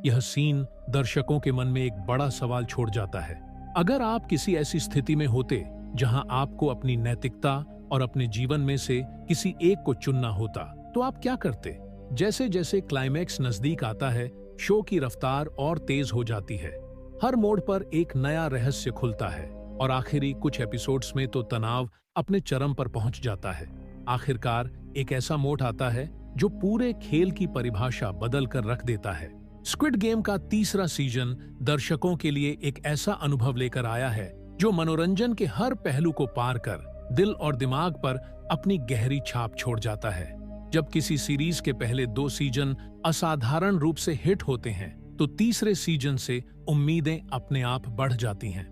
यह सीन दर्शकों के मन में एक बड़ा सवाल छोड़ जाता है। अगर आप किसी ऐसी स्थिति में होते जहां आपको अपनी नैतिकता और अपने जीवन में से किसी एक को चुनना होता, तो आप क्या करते? जैसे जैसे क्लाइमैक्स नजदीक आता है, शो की रफ्तार और तेज हो जाती है। हर मोड़ पर एक नया रहस्य खुलता है और आखिरी कुछ एपिसोड्स में तो तनाव अपने चरम पर पहुंच जाता है। आखिरकार एक ऐसा मोड़ आता है जो पूरे खेल की परिभाषा बदल कर रख देता है। स्क्विड गेम का तीसरा सीजन दर्शकों के लिए एक ऐसा अनुभव लेकर आया है जो मनोरंजन के हर पहलू को पार कर दिल और दिमाग पर अपनी गहरी छाप छोड़ जाता है। जब किसी सीरीज के पहले 2 सीजन असाधारण रूप से हिट होते हैं, तो तीसरे सीजन से उम्मीदें अपने आप बढ़ जाती हैं।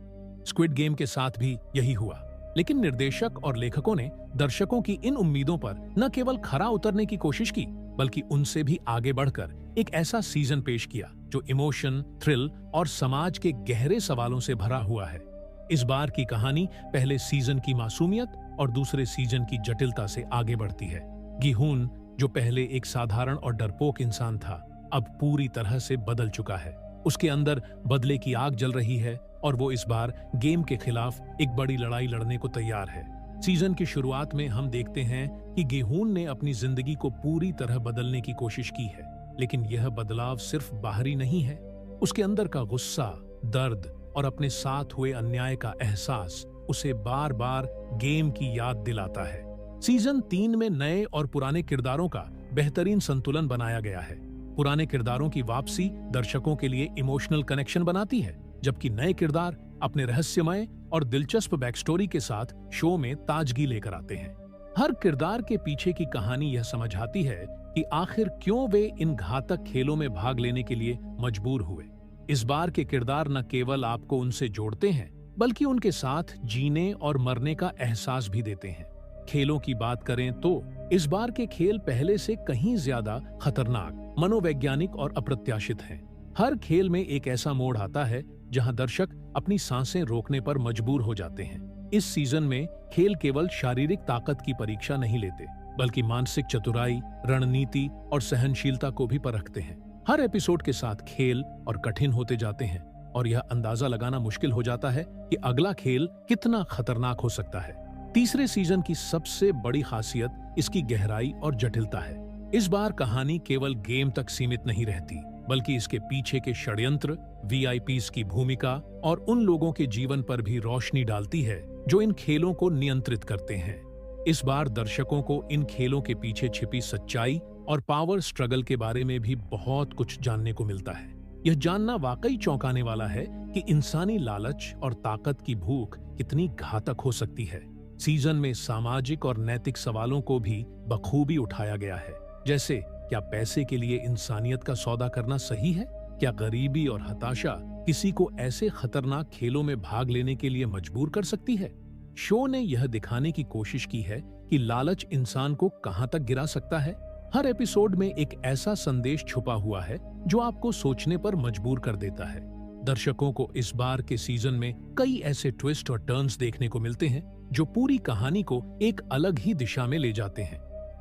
स्क्विड गेम के साथ भी यही हुआ, लेकिन निर्देशक और लेखकों ने दर्शकों की इन उम्मीदों पर न केवल खरा उतरने की कोशिश की, बल्कि उनसे भी आगे बढ़कर एक ऐसा सीजन पेश किया जो इमोशन, थ्रिल और समाज के गहरे सवालों से भरा हुआ है। इस बार की कहानी पहले सीजन की मासूमियत और दूसरे सीजन की जटिलता से आगे बढ़ती है। गिहून, जो पहले एक साधारण और डरपोक इंसान था, अब पूरी तरह से बदल चुका है। उसके अंदर बदले की आग जल रही है और वो इस बार गेम के खिलाफ एक बड़ी लड़ाई लड़ने को तैयार है। सीजन की शुरुआत में हम देखते हैं कि गिहून ने अपनी जिंदगी को पूरी तरह बदलने की कोशिश की है, लेकिन यह बदलाव सिर्फ बाहरी नहीं है। उसके अंदर का गुस्सा, दर्द और अपने साथ हुए अन्याय का एहसास उसे बार बार गेम की याद दिलाता है। सीजन 3 में नए और पुराने किरदारों का बेहतरीन संतुलन बनाया गया है। पुराने किरदारों की वापसी दर्शकों के लिए इमोशनल कनेक्शन बनाती है, जबकि नए किरदार अपने रहस्यमय और दिलचस्प बैक स्टोरी के साथ शो में ताजगी लेकर आते हैं। हर किरदार के पीछे की कहानी यह समझाती है कि आखिर क्यों वे इन घातक खेलों में भाग लेने के लिए मजबूर हुए। इस बार के किरदार न केवल आपको उनसे जोड़ते हैं, बल्कि उनके साथ जीने और मरने का एहसास भी देते हैं। खेलों की बात करें तो इस बार के खेल पहले से कहीं ज्यादा खतरनाक, मनोवैज्ञानिक और अप्रत्याशित हैं। हर खेल में एक ऐसा मोड़ आता है जहां दर्शक अपनी सांसें रोकने पर मजबूर हो जाते हैं। इस सीजन में खेल केवल शारीरिक ताकत की परीक्षा नहीं लेते, बल्कि मानसिक चतुराई, रणनीति और सहनशीलता को भी परखते हैं। हर एपिसोड के साथ खेल और कठिन होते जाते हैं और यह अंदाजा लगाना मुश्किल हो जाता है कि अगला खेल कितना खतरनाक हो सकता है। तीसरे सीजन की सबसे बड़ी खासियत इसकी गहराई और जटिलता है। इस बार कहानी केवल गेम तक सीमित नहीं रहती, बल्कि इसके पीछे के षड्यंत्र, वीआईपीज की भूमिका और उन लोगों के जीवन पर भी रोशनी डालती है जो इन खेलों को नियंत्रित करते हैं। इस बार दर्शकों को इन खेलों के पीछे छिपी सच्चाई और पावर स्ट्रगल के बारे में भी बहुत कुछ जानने को मिलता है। यह जानना वाकई चौंकाने वाला है कि इंसानी लालच और ताकत की भूख कितनी घातक हो सकती है। सीजन में सामाजिक और नैतिक सवालों को भी बखूबी उठाया गया है, जैसे क्या पैसे के लिए इंसानियत का सौदा करना सही है? क्या गरीबी और हताशा किसी को ऐसे खतरनाक खेलों में भाग लेने के लिए मजबूर कर सकती है? शो ने यह दिखाने की कोशिश की है कि लालच इंसान को कहां तक गिरा सकता है। हर एपिसोड में एक ऐसा संदेश छुपा हुआ है जो आपको सोचने पर मजबूर कर देता है। दर्शकों को इस बार के सीजन में कई ऐसे ट्विस्ट और टर्न्स देखने को मिलते हैं जो पूरी कहानी को एक अलग ही दिशा में ले जाते हैं।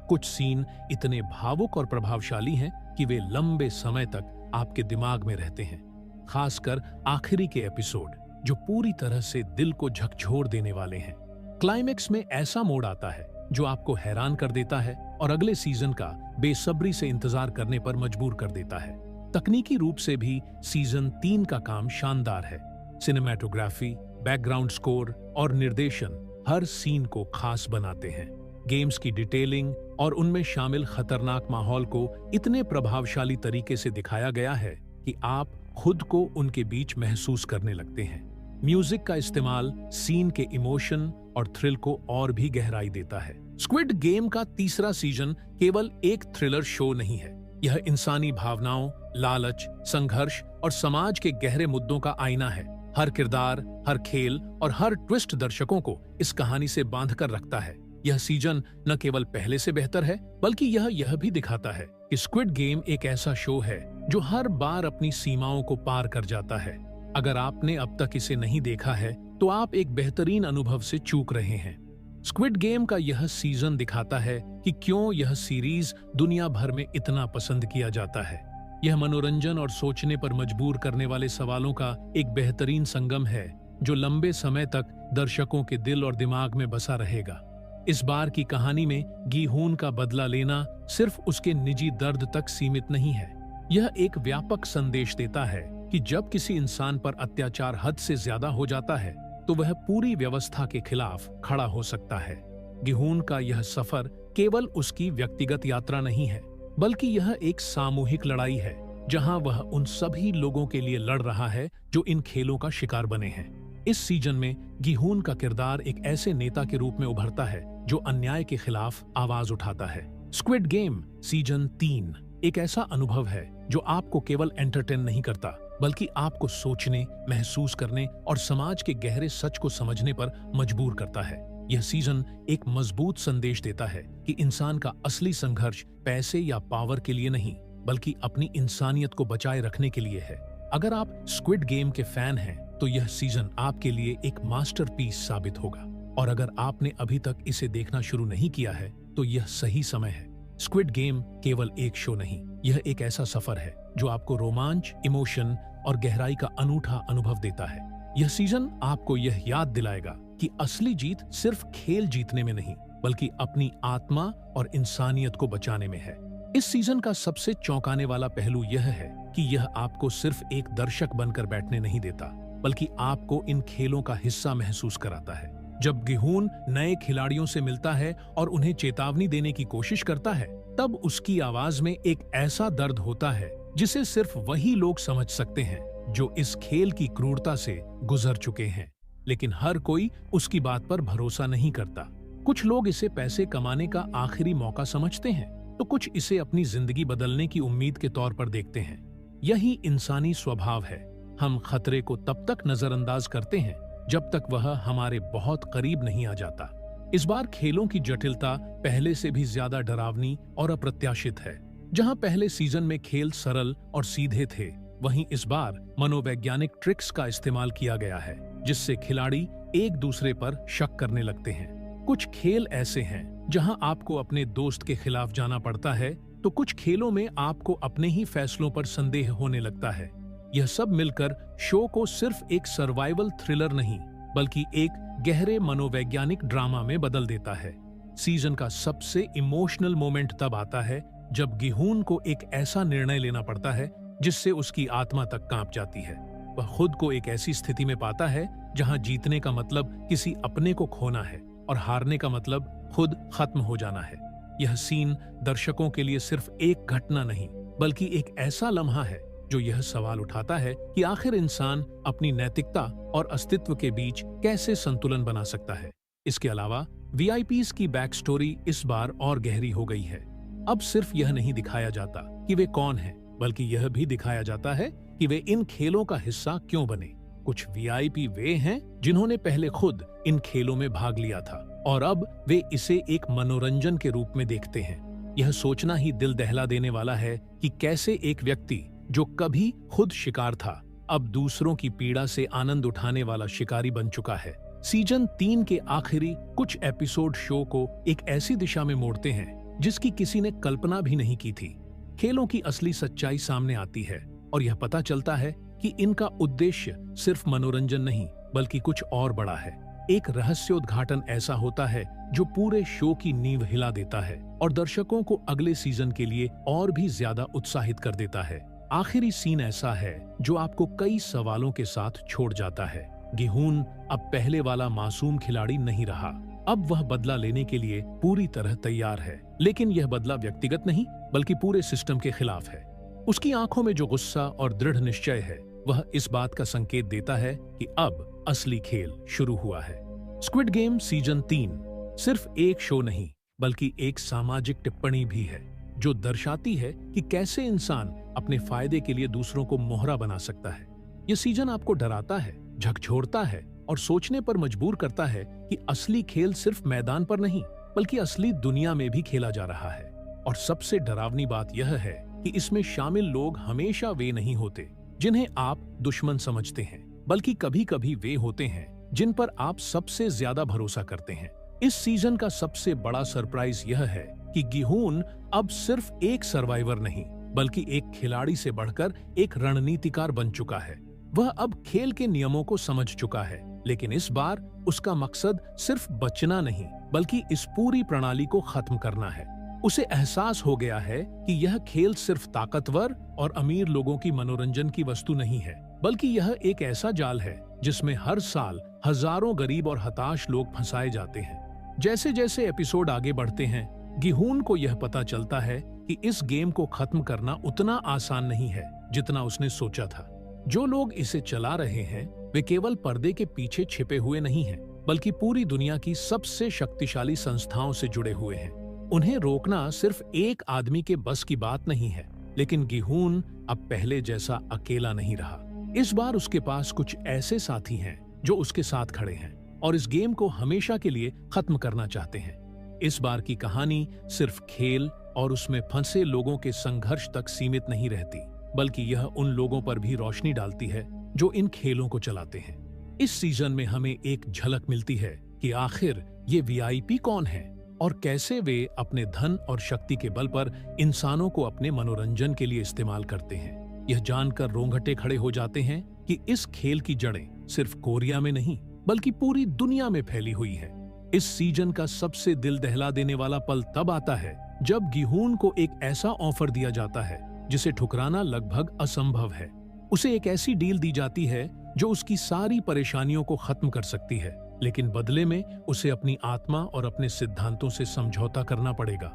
कुछ सीन इतने भावुक और प्रभावशाली हैं कि वे लंबे समय तक आपके दिमाग में रहते हैं, खासकर आखिरी के एपिसोड जो पूरी तरह से दिल को झकझोर देने वाले हैं। क्लाइमेक्स में ऐसा मोड़ आता है जो आपको हैरान कर देता है और अगले सीजन का बेसब्री से इंतजार करने पर मजबूर कर देता है। तकनीकी रूप से भी सीजन 3 का काम शानदार है। सिनेमैटोग्राफी, बैकग्राउंड स्कोर और निर्देशन हर सीन को खास बनाते हैं। गेम्स की डिटेलिंग और उनमें शामिल खतरनाक माहौल को इतने प्रभावशाली तरीके से दिखाया गया है कि आप खुद को उनके बीच महसूस करने लगते हैं। म्यूजिक का इस्तेमाल सीन के इमोशन और थ्रिल को और भी गहराई देता है। स्क्विड गेम का तीसरा सीजन केवल एक थ्रिलर शो नहीं है, यह इंसानी भावनाओं, लालच, संघर्ष और समाज के गहरे मुद्दों का आईना है। हर किरदार, हर खेल और हर ट्विस्ट दर्शकों को इस कहानी से बांध कर रखता है। यह सीजन न केवल पहले से बेहतर है, बल्कि यह भी दिखाता है कि स्क्विड गेम एक ऐसा शो है जो हर बार अपनी सीमाओं को पार कर जाता है। अगर आपने अब तक इसे नहीं देखा है तो आप एक बेहतरीन अनुभव से चूक रहे हैं। स्क्विड गेम का यह सीजन दिखाता है कि क्यों यह सीरीज दुनिया भर में इतना पसंद किया जाता है। यह मनोरंजन और सोचने पर मजबूर करने वाले सवालों का एक बेहतरीन संगम है जो लंबे समय तक दर्शकों के दिल और दिमाग में बसा रहेगा। इस बार की कहानी में गी-हून का बदला लेना सिर्फ उसके निजी दर्द तक सीमित नहीं है। यह एक व्यापक संदेश देता है कि जब किसी इंसान पर अत्याचार हद से ज्यादा हो जाता है तो वह पूरी व्यवस्था के खिलाफ खड़ा हो सकता है। गी-हून का यह सफर केवल उसकी व्यक्तिगत यात्रा नहीं है, बल्कि यह एक सामूहिक लड़ाई है जहां वह उन सभी लोगों के लिए लड़ रहा है जो इन खेलों का शिकार बने हैं। इस सीजन में गी-हून का किरदार एक ऐसे नेता के रूप में उभरता है जो अन्याय के खिलाफ आवाज उठाता है। स्क्विड गेम सीजन 3 एक ऐसा अनुभव है जो आपको केवल एंटरटेन नहीं करता, बल्कि आपको सोचने, महसूस करने और समाज के गहरे सच को समझने पर मजबूर करता है। यह सीजन एक मजबूत संदेश देता है कि इंसान का असली संघर्ष पैसे या पावर के लिए नहीं, बल्कि अपनी इंसानियत को बचाए रखने के लिए है। अगर आप स्क्विड गेम के फैन हैं तो यह सीजन आपके लिए एक मास्टरपीस साबित होगा, और अगर आपने अभी तक इसे देखना शुरू नहीं किया है तो यह सही समय है। स्क्विड गेम केवल एक शो नहीं, यह एक ऐसा सफर है जो आपको रोमांच, इमोशन और गहराई का अनूठा अनुभव देता है। यह सीजन आपको यह याद दिलाएगा कि असली जीत सिर्फ खेल जीतने में नहीं, बल्कि अपनी आत्मा और इंसानियत को बचाने में है। इस सीजन का सबसे चौंकाने वाला पहलू यह है कि यह आपको सिर्फ एक दर्शक बनकर बैठने नहीं देता, बल्कि आपको इन खेलों का हिस्सा महसूस कराता है। जब गी-हून नए खिलाड़ियों से मिलता है और उन्हें चेतावनी देने की कोशिश करता है, तब उसकी आवाज में एक ऐसा दर्द होता है जिसे सिर्फ वही लोग समझ सकते हैं जो इस खेल की क्रूरता से गुजर चुके हैं। लेकिन हर कोई उसकी बात पर भरोसा नहीं करता। कुछ लोग इसे पैसे कमाने का आखिरी मौका समझते हैं, तो कुछ इसे अपनी जिंदगी बदलने की उम्मीद के तौर पर देखते हैं। यही इंसानी स्वभाव है। हम खतरे को तब तक नजरअंदाज करते हैं जब तक वह हमारे बहुत करीब नहीं आ जाता। इस बार खेलों की जटिलता पहले से भी ज्यादा डरावनी और अप्रत्याशित है। जहां पहले सीजन में खेल सरल और सीधे थे, वहीं इस बार मनोवैज्ञानिक ट्रिक्स का इस्तेमाल किया गया है, जिससे खिलाड़ी एक दूसरे पर शक करने लगते हैं। कुछ खेल ऐसे हैं जहां आपको अपने दोस्त के खिलाफ जाना पड़ता है, तो कुछ खेलों में आपको अपने ही फैसलों पर संदेह होने लगता है। यह सब मिलकर शो को सिर्फ एक सर्वाइवल थ्रिलर नहीं, बल्कि एक गहरे मनोवैज्ञानिक ड्रामा में बदल देता है। सीजन का सबसे इमोशनल मोमेंट तब आता है जब गिहून को एक ऐसा निर्णय लेना पड़ता है जिससे उसकी आत्मा तक कांप जाती है। वह खुद को एक ऐसी स्थिति में पाता है जहां जीतने का मतलब किसी अपने को खोना है और हारने का मतलब खुद खत्म हो जाना है। यह सीन दर्शकों के लिए सिर्फ एक घटना नहीं, बल्कि एक ऐसा लम्हा है जो यह सवाल उठाता है कि आखिर इंसान अपनी नैतिकता और अस्तित्व के बीच कैसे संतुलन बना सकता है। इसके अलावा वीआईपीज की बैक स्टोरी इस बार और गहरी हो गई है। अब सिर्फ यह नहीं दिखाया जाता कि वे कौन हैं, बल्कि यह भी दिखाया जाता है कि वे इन खेलों का हिस्सा क्यों बने। कुछ वीआईपी वे हैं जिन्होंने पहले खुद इन खेलों में भाग लिया था और अब वे इसे एक मनोरंजन के रूप में देखते हैं। यह सोचना ही दिल दहला देने वाला है कि कैसे एक व्यक्ति जो कभी खुद शिकार था, अब दूसरों की पीड़ा से आनंद उठाने वाला शिकारी बन चुका है। सीजन 3 के आखिरी कुछ एपिसोड शो को एक ऐसी दिशा में मोड़ते हैं जिसकी किसी ने कल्पना भी नहीं की थी। खेलों की असली सच्चाई सामने आती है और यह पता चलता है कि इनका उद्देश्य सिर्फ मनोरंजन नहीं, बल्कि कुछ और बड़ा है। एक रहस्योद्घाटन ऐसा होता है जो पूरे शो की नींव हिला देता है और दर्शकों को अगले सीजन के लिए और भी ज्यादा उत्साहित कर देता है। आखिरी सीन ऐसा है जो आपको कई सवालों के साथ छोड़ जाता है। गिहून अब पहले वाला मासूम खिलाड़ी नहीं रहा। अब वह बदला लेने के लिए पूरी तरह तैयार है, लेकिन यह बदला व्यक्तिगत नहीं, बल्कि पूरे सिस्टम के खिलाफ है। उसकी आंखों में जो गुस्सा और दृढ़ निश्चय है, वह इस बात का संकेत देता है कि अब असली खेल शुरू हुआ है। स्क्विड गेम सीजन 3 सिर्फ एक शो नहीं, बल्कि एक सामाजिक टिप्पणी भी है जो दर्शाती है कि कैसे इंसान अपने फायदे के लिए दूसरों को मोहरा बना सकता है। यह सीजन आपको डराता है, झकझोरता है और सोचने पर मजबूर करता है कि असली खेल सिर्फ मैदान पर नहीं, बल्कि असली दुनिया में भी खेला जा रहा है। और सबसे डरावनी बात यह है कि इसमें शामिल लोग हमेशा वे नहीं होते जिन्हें आप दुश्मन समझते हैं, बल्कि कभी कभी वे होते हैं जिन पर आप सबसे ज्यादा भरोसा करते हैं। इस सीजन का सबसे बड़ा सरप्राइज यह है कि गिहून अब सिर्फ एक सर्वाइवर नहीं, बल्कि एक खिलाड़ी से बढ़कर एक रणनीतिकार बन चुका है। वह अब खेल के नियमों को समझ चुका है, लेकिन इस बार उसका मकसद सिर्फ बचना नहीं, बल्कि इस पूरी प्रणाली को खत्म करना है। उसे एहसास हो गया है कि यह खेल सिर्फ ताकतवर और अमीर लोगों की मनोरंजन की वस्तु नहीं है, बल्कि यह एक ऐसा जाल है जिसमें हर साल हजारों गरीब और हताश लोग फंसाए जाते हैं। जैसे जैसे एपिसोड आगे बढ़ते हैं, गिहून को यह पता चलता है कि इस गेम को खत्म करना उतना आसान नहीं है जितना उसने सोचा था। जो लोग इसे चला रहे हैं, वे केवल पर्दे के पीछे छिपे हुए नहीं हैं, बल्कि पूरी दुनिया की सबसे शक्तिशाली संस्थाओं से जुड़े हुए हैं। उन्हें रोकना सिर्फ एक आदमी के बस की बात नहीं है, लेकिन गिहून अब पहले जैसा अकेला नहीं रहा। इस बार उसके पास कुछ ऐसे साथी हैं जो उसके साथ खड़े हैं और इस गेम को हमेशा के लिए खत्म करना चाहते हैं। इस बार की कहानी सिर्फ खेल और उसमें फंसे लोगों के संघर्ष तक सीमित नहीं रहती, बल्कि यह उन लोगों पर भी रोशनी डालती है जो इन खेलों को चलाते हैं। इस सीजन में हमें एक झलक मिलती है कि आखिर ये वीआईपी कौन है और कैसे वे अपने धन और शक्ति के बल पर इंसानों को अपने मनोरंजन के लिए इस्तेमाल करते हैं। यह जानकर रोंगटे खड़े हो जाते हैं कि इस खेल की जड़ें सिर्फ कोरिया में नहीं, बल्कि पूरी दुनिया में फैली हुई है। इस सीजन का सबसे दिल दहला देने वाला पल तब आता है जब गिहून को एक ऐसा ऑफर दिया जाता है जिसे ठुकराना लगभग असंभव है। उसे एक ऐसी डील दी जाती है जो उसकी सारी परेशानियों को खत्म कर सकती है, लेकिन बदले में उसे अपनी आत्मा और अपने सिद्धांतों से समझौता करना पड़ेगा।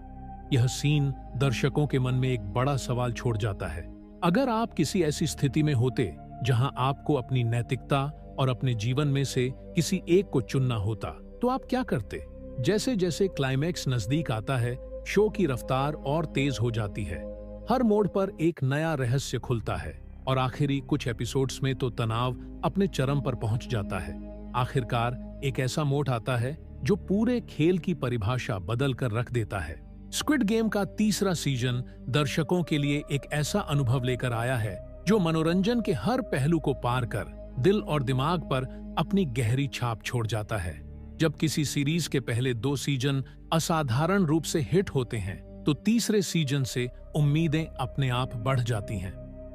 यह सीन दर्शकों के मन में एक बड़ा सवाल छोड़ जाता है। अगर आप किसी ऐसी स्थिति में होते जहां आपको अपनी नैतिकता और अपने जीवन में से किसी एक को चुनना होता, तो आप क्या करते? जैसे जैसे क्लाइमैक्स नजदीक आता है, शो की रफ्तार और तेज हो जाती है। हर मोड़ पर एक नया रहस्य खुलता है और आखिरी कुछ एपिसोड्स में तो तनाव अपने चरम पर पहुंच जाता है। आखिरकार एक ऐसा मोड़ आता है जो पूरे खेल की परिभाषा बदल कर रख देता है। स्क्विड गेम का तीसरा सीजन दर्शकों के लिए एक ऐसा अनुभव लेकर आया है जो मनोरंजन के हर पहलू को पार कर दिल और दिमाग पर अपनी गहरी छाप छोड़ जाता है। जब किसी सीरीज के पहले 2 सीजन असाधारण रूप से हिट होते हैं तो तीसरे सीजन से उम्मीदें अपने आप बढ़ जाती हैं।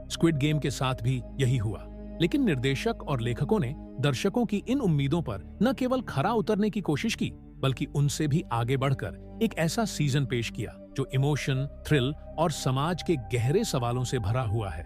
स्क्विड गेम के साथ भी यही हुआ, लेकिन निर्देशक और लेखकों ने दर्शकों की इन उम्मीदों पर न केवल खरा उतरने की कोशिश की, बल्कि उनसे भी आगे बढ़कर एक ऐसा सीजन पेश किया जो इमोशन, थ्रिल और समाज के गहरे सवालों से भरा हुआ है।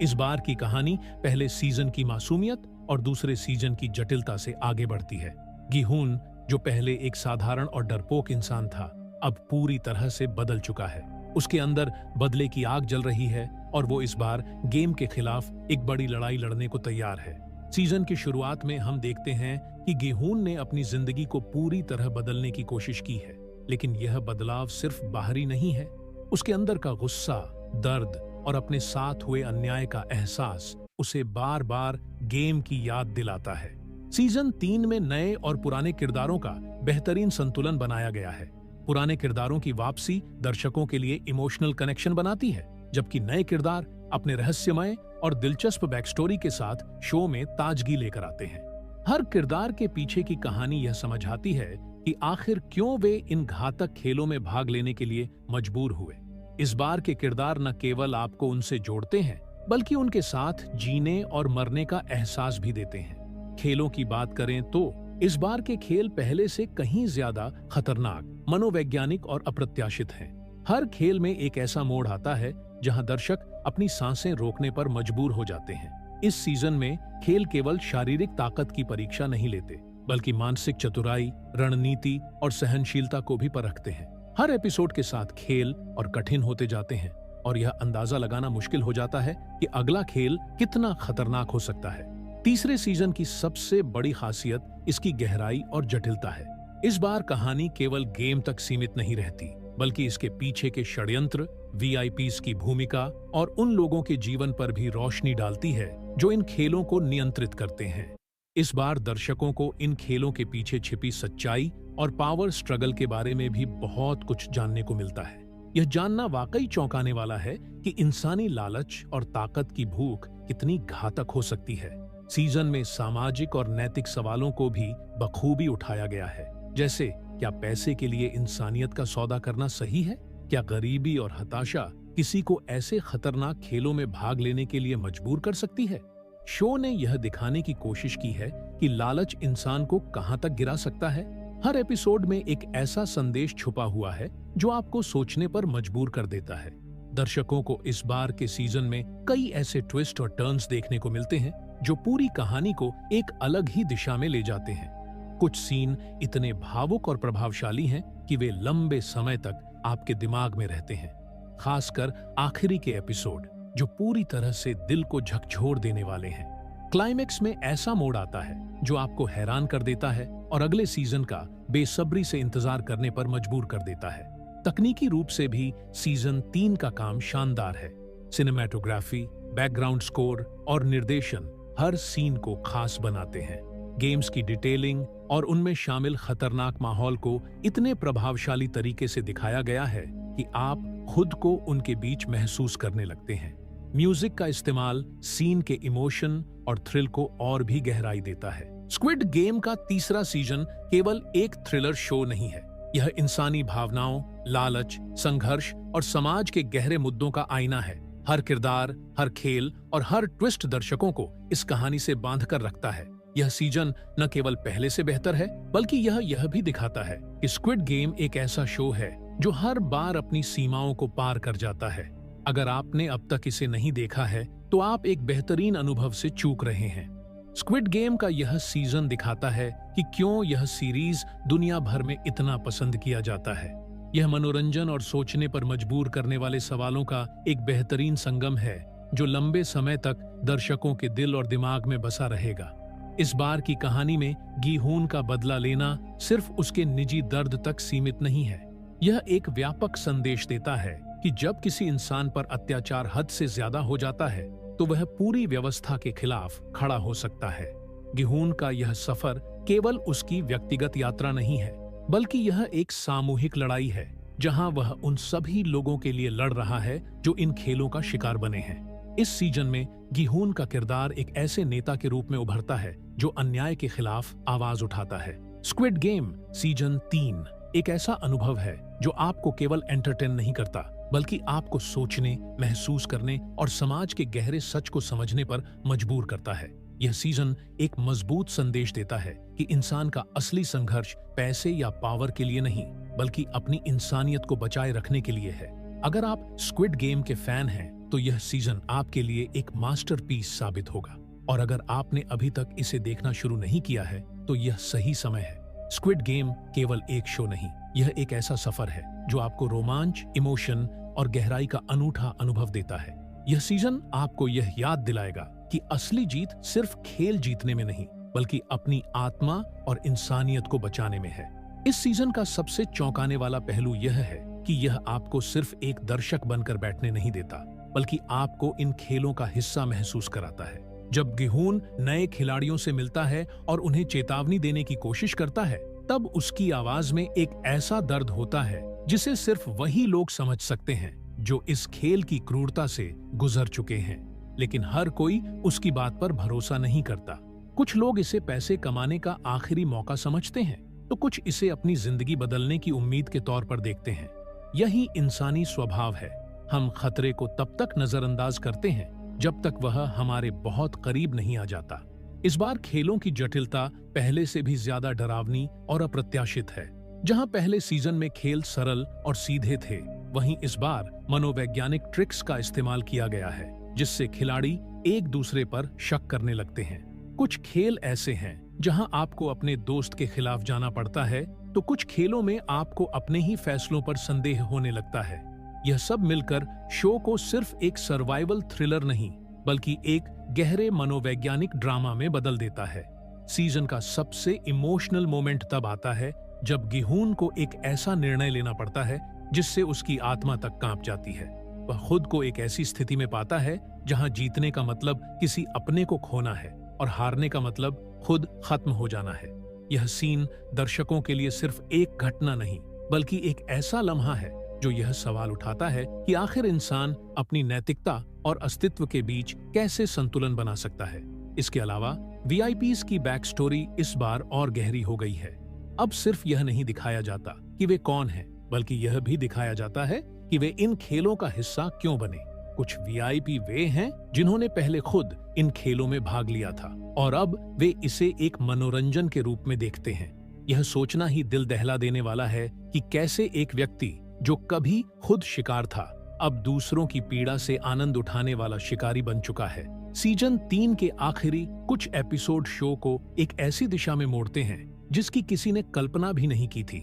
इस बार की कहानी पहले सीजन की मासूमियत और दूसरे सीजन की जटिलता से आगे बढ़ती है। गिहून, जो पहले एक साधारण और डरपोक इंसान था, अब पूरी तरह से बदल चुका है। उसके अंदर बदले की आग जल रही है और वो इस बार गेम के खिलाफ एक बड़ी लड़ाई लड़ने को तैयार है। सीजन की शुरुआत में हम देखते हैं कि गिहून ने अपनी जिंदगी को पूरी तरह बदलने की कोशिश की है, लेकिन यह बदलाव सिर्फ बाहरी नहीं है। उसके अंदर का गुस्सा, दर्द और अपने साथ हुए अन्याय का एहसास उसे बार बार गेम की याद दिलाता है। सीजन 3 में नए और पुराने किरदारों का बेहतरीन संतुलन बनाया गया है। पुराने किरदारों की वापसी दर्शकों के लिए इमोशनल कनेक्शन बनाती है, जबकि नए किरदार अपने रहस्यमय और दिलचस्प बैकस्टोरी के साथ शो में ताजगी लेकर आते हैं। हर किरदार के पीछे की कहानी यह समझाती है कि आखिर क्यों वे इन घातक खेलों में भाग लेने के लिए मजबूर हुए। इस बार के किरदार न केवल आपको उनसे जोड़ते हैं, बल्कि उनके साथ जीने और मरने का एहसास भी देते हैं। खेलों की बात करें तो इस बार के खेल पहले से कहीं ज्यादा खतरनाक, मनोवैज्ञानिक और अप्रत्याशित हैं। हर खेल में एक ऐसा मोड़ आता है जहां दर्शक अपनी सांसें रोकने पर मजबूर हो जाते हैं। इस सीजन में खेल केवल शारीरिक ताकत की परीक्षा नहीं लेते, बल्कि मानसिक चतुराई, रणनीति और सहनशीलता को भी परखते हैं। हर एपिसोड के साथ खेल और कठिन होते जाते हैं और यह अंदाजा लगाना मुश्किल हो जाता है कि अगला खेल कितना खतरनाक हो सकता है। तीसरे सीजन की सबसे बड़ी खासियत इसकी गहराई और जटिलता है। इस बार कहानी केवल गेम तक सीमित नहीं रहती, बल्कि इसके पीछे के षड्यंत्र, वीआईपीज की भूमिका और उन लोगों के जीवन पर भी रोशनी डालती है जो इन खेलों को नियंत्रित करते हैं। इस बार दर्शकों को इन खेलों के पीछे छिपी सच्चाई और पावर स्ट्रगल के बारे में भी बहुत कुछ जानने को मिलता है। यह जानना वाकई चौंकाने वाला है कि इंसानी लालच और ताकत की भूख कितनी घातक हो सकती है। सीजन में सामाजिक और नैतिक सवालों को भी बखूबी उठाया गया है, जैसे क्या पैसे के लिए इंसानियत का सौदा करना सही है? क्या गरीबी और हताशा किसी को ऐसे खतरनाक खेलों में भाग लेने के लिए मजबूर कर सकती है? शो ने यह दिखाने की कोशिश की है कि लालच इंसान को कहां तक गिरा सकता है। हर एपिसोड में एक ऐसा संदेश छुपा हुआ है जो आपको सोचने पर मजबूर कर देता है। दर्शकों को इस बार के सीजन में कई ऐसे ट्विस्ट और टर्न्स देखने को मिलते हैं जो पूरी कहानी को एक अलग ही दिशा में ले जाते हैं। कुछ सीन इतने भावुक और प्रभावशाली हैं कि वे लंबे समय तक आपके दिमाग में रहते हैं, खासकर आखिरी के एपिसोड जो पूरी तरह से दिल को झकझोर देने वाले हैं। क्लाइमेक्स में ऐसा मोड़ आता है जो आपको हैरान कर देता है और अगले सीजन का बेसब्री से इंतजार करने पर मजबूर कर देता है। तकनीकी रूप से भी सीजन 3 का काम शानदार है। सिनेमैटोग्राफी, बैकग्राउंड स्कोर और निर्देशन हर सीन को खास बनाते हैं। गेम्स की डिटेलिंग और उनमें शामिल खतरनाक माहौल को इतने प्रभावशाली तरीके से दिखाया गया है कि आप खुद को उनके बीच महसूस करने लगते हैं। म्यूजिक का इस्तेमाल सीन के इमोशन और थ्रिल को और भी गहराई देता है। स्क्विड गेम का तीसरा सीजन केवल एक थ्रिलर शो नहीं है, यह इंसानी भावनाओं, लालच, संघर्ष और समाज के गहरे मुद्दों का आईना है। हर किरदार, हर खेल और हर ट्विस्ट दर्शकों को इस कहानी से बांध कर रखता है। यह सीजन न केवल पहले से बेहतर है, बल्कि यह भी दिखाता है कि स्क्विड गेम एक ऐसा शो है जो हर बार अपनी सीमाओं को पार कर जाता है। अगर आपने अब तक इसे नहीं देखा है तो आप एक बेहतरीन अनुभव से चूक रहे हैं। स्क्विड गेम का यह सीजन दिखाता है कि क्यों यह सीरीज दुनिया भर में इतना पसंद किया जाता है। यह मनोरंजन और सोचने पर मजबूर करने वाले सवालों का एक बेहतरीन संगम है जो लंबे समय तक दर्शकों के दिल और दिमाग में बसा रहेगा। इस बार की कहानी में गिहून का बदला लेना सिर्फ उसके निजी दर्द तक सीमित नहीं है। यह एक व्यापक संदेश देता है कि जब किसी इंसान पर अत्याचार हद से ज्यादा हो जाता है तो वह पूरी व्यवस्था के खिलाफ खड़ा हो सकता है। गिहून का यह सफर केवल उसकी व्यक्तिगत यात्रा नहीं है, बल्कि यह एक सामूहिक लड़ाई है जहां वह उन सभी लोगों के लिए लड़ रहा है जो इन खेलों का शिकार बने हैं। इस सीजन में गिहून का किरदार एक ऐसे नेता के रूप में उभरता है जो अन्याय के खिलाफ आवाज उठाता है। स्क्विड गेम सीजन 3 एक ऐसा अनुभव है जो आपको केवल एंटरटेन नहीं करता, बल्कि आपको सोचने, महसूस करने और समाज के गहरे सच को समझने पर मजबूर करता है। यह सीजन एक मजबूत संदेश देता है कि इंसान का असली संघर्ष पैसे या पावर के लिए नहीं, बल्कि अपनी इंसानियत को बचाए रखने के लिए है। अगर आप स्क्विड गेम के फैन हैं, तो यह सीजन आपके लिए एक मास्टरपीस साबित होगा। और अगर आपने अभी तक इसे देखना शुरू नहीं किया है, तो यह सही समय है। स्क्विड गेम केवल एक शो नहीं, यह एक ऐसा सफर है जो आपको रोमांच, इमोशन और गहराई का अनूठा अनुभव देता है। यह सीजन आपको यह याद दिलाएगा कि असली जीत सिर्फ खेल जीतने में नहीं, बल्कि अपनी आत्मा और इंसानियत को बचाने में है। इस सीजन का सबसे चौंकाने वाला पहलू यह है कि यह आपको सिर्फ एक दर्शक बनकर बैठने नहीं देता, बल्कि आपको इन खेलों का हिस्सा महसूस कराता है। जब गिहून नए खिलाड़ियों से मिलता है और उन्हें चेतावनी देने की कोशिश करता है, तब उसकी आवाज में एक ऐसा दर्द होता है जिसे सिर्फ वही लोग समझ सकते हैं जो इस खेल की क्रूरता से गुजर चुके हैं। लेकिन हर कोई उसकी बात पर भरोसा नहीं करता। कुछ लोग इसे पैसे कमाने का आखिरी मौका समझते हैं, तो कुछ इसे अपनी जिंदगी बदलने की उम्मीद के तौर पर देखते हैं। यही इंसानी स्वभाव है। हम खतरे को तब तक नजरअंदाज करते हैं जब तक वह हमारे बहुत करीब नहीं आ जाता। इस बार खेलों की जटिलता पहले से भी ज्यादा डरावनी और अप्रत्याशित है। जहां पहले सीजन में खेल सरल और सीधे थे, वहीं इस बार मनोवैज्ञानिक ट्रिक्स का इस्तेमाल किया गया है, जिससे खिलाड़ी एक दूसरे पर शक करने लगते हैं। कुछ खेल ऐसे हैं जहां आपको अपने दोस्त के खिलाफ जाना पड़ता है, तो कुछ खेलों में आपको अपने ही फैसलों पर संदेह होने लगता है। यह सब मिलकर शो को सिर्फ एक सर्वाइवल थ्रिलर नहीं, बल्कि एक गहरे मनोवैज्ञानिक ड्रामा में बदल देता है। सीजन का सबसे इमोशनल मोमेंट तब आता है जब गिहून को एक ऐसा निर्णय लेना पड़ता है जिससे उसकी आत्मा तक कांप जाती है। वह खुद को एक ऐसी स्थिति में पाता है जहां जीतने का मतलब किसी अपने को खोना है और हारने का मतलब खुद खत्म हो जाना है। यह सीन दर्शकों के लिए सिर्फ एक घटना नहीं, बल्कि एक ऐसा लम्हा है जो यह सवाल उठाता है कि आखिर इंसान अपनी नैतिकता और अस्तित्व के बीच कैसे संतुलन बना सकता है। इसके अलावा वीआईपीज़ की बैक स्टोरी इस बार और गहरी हो गई है। अब सिर्फ यह नहीं दिखाया जाता कि वे कौन हैं, बल्कि यह भी दिखाया जाता है कि वे इन खेलों का हिस्सा क्यों बने। कुछ वीआईपी वे हैं जिन्होंने पहले खुद इन खेलों में भाग लिया था और अब वे इसे एक मनोरंजन के रूप में देखते हैं। यह सोचना ही दिल दहला देने वाला है कि कैसे एक व्यक्ति जो कभी खुद शिकार था, अब दूसरों की पीड़ा से आनंद उठाने वाला शिकारी बन चुका है। सीजन 3 के आखिरी कुछ एपिसोड शो को एक ऐसी दिशा में मोड़ते हैं जिसकी किसी ने कल्पना भी नहीं की थी।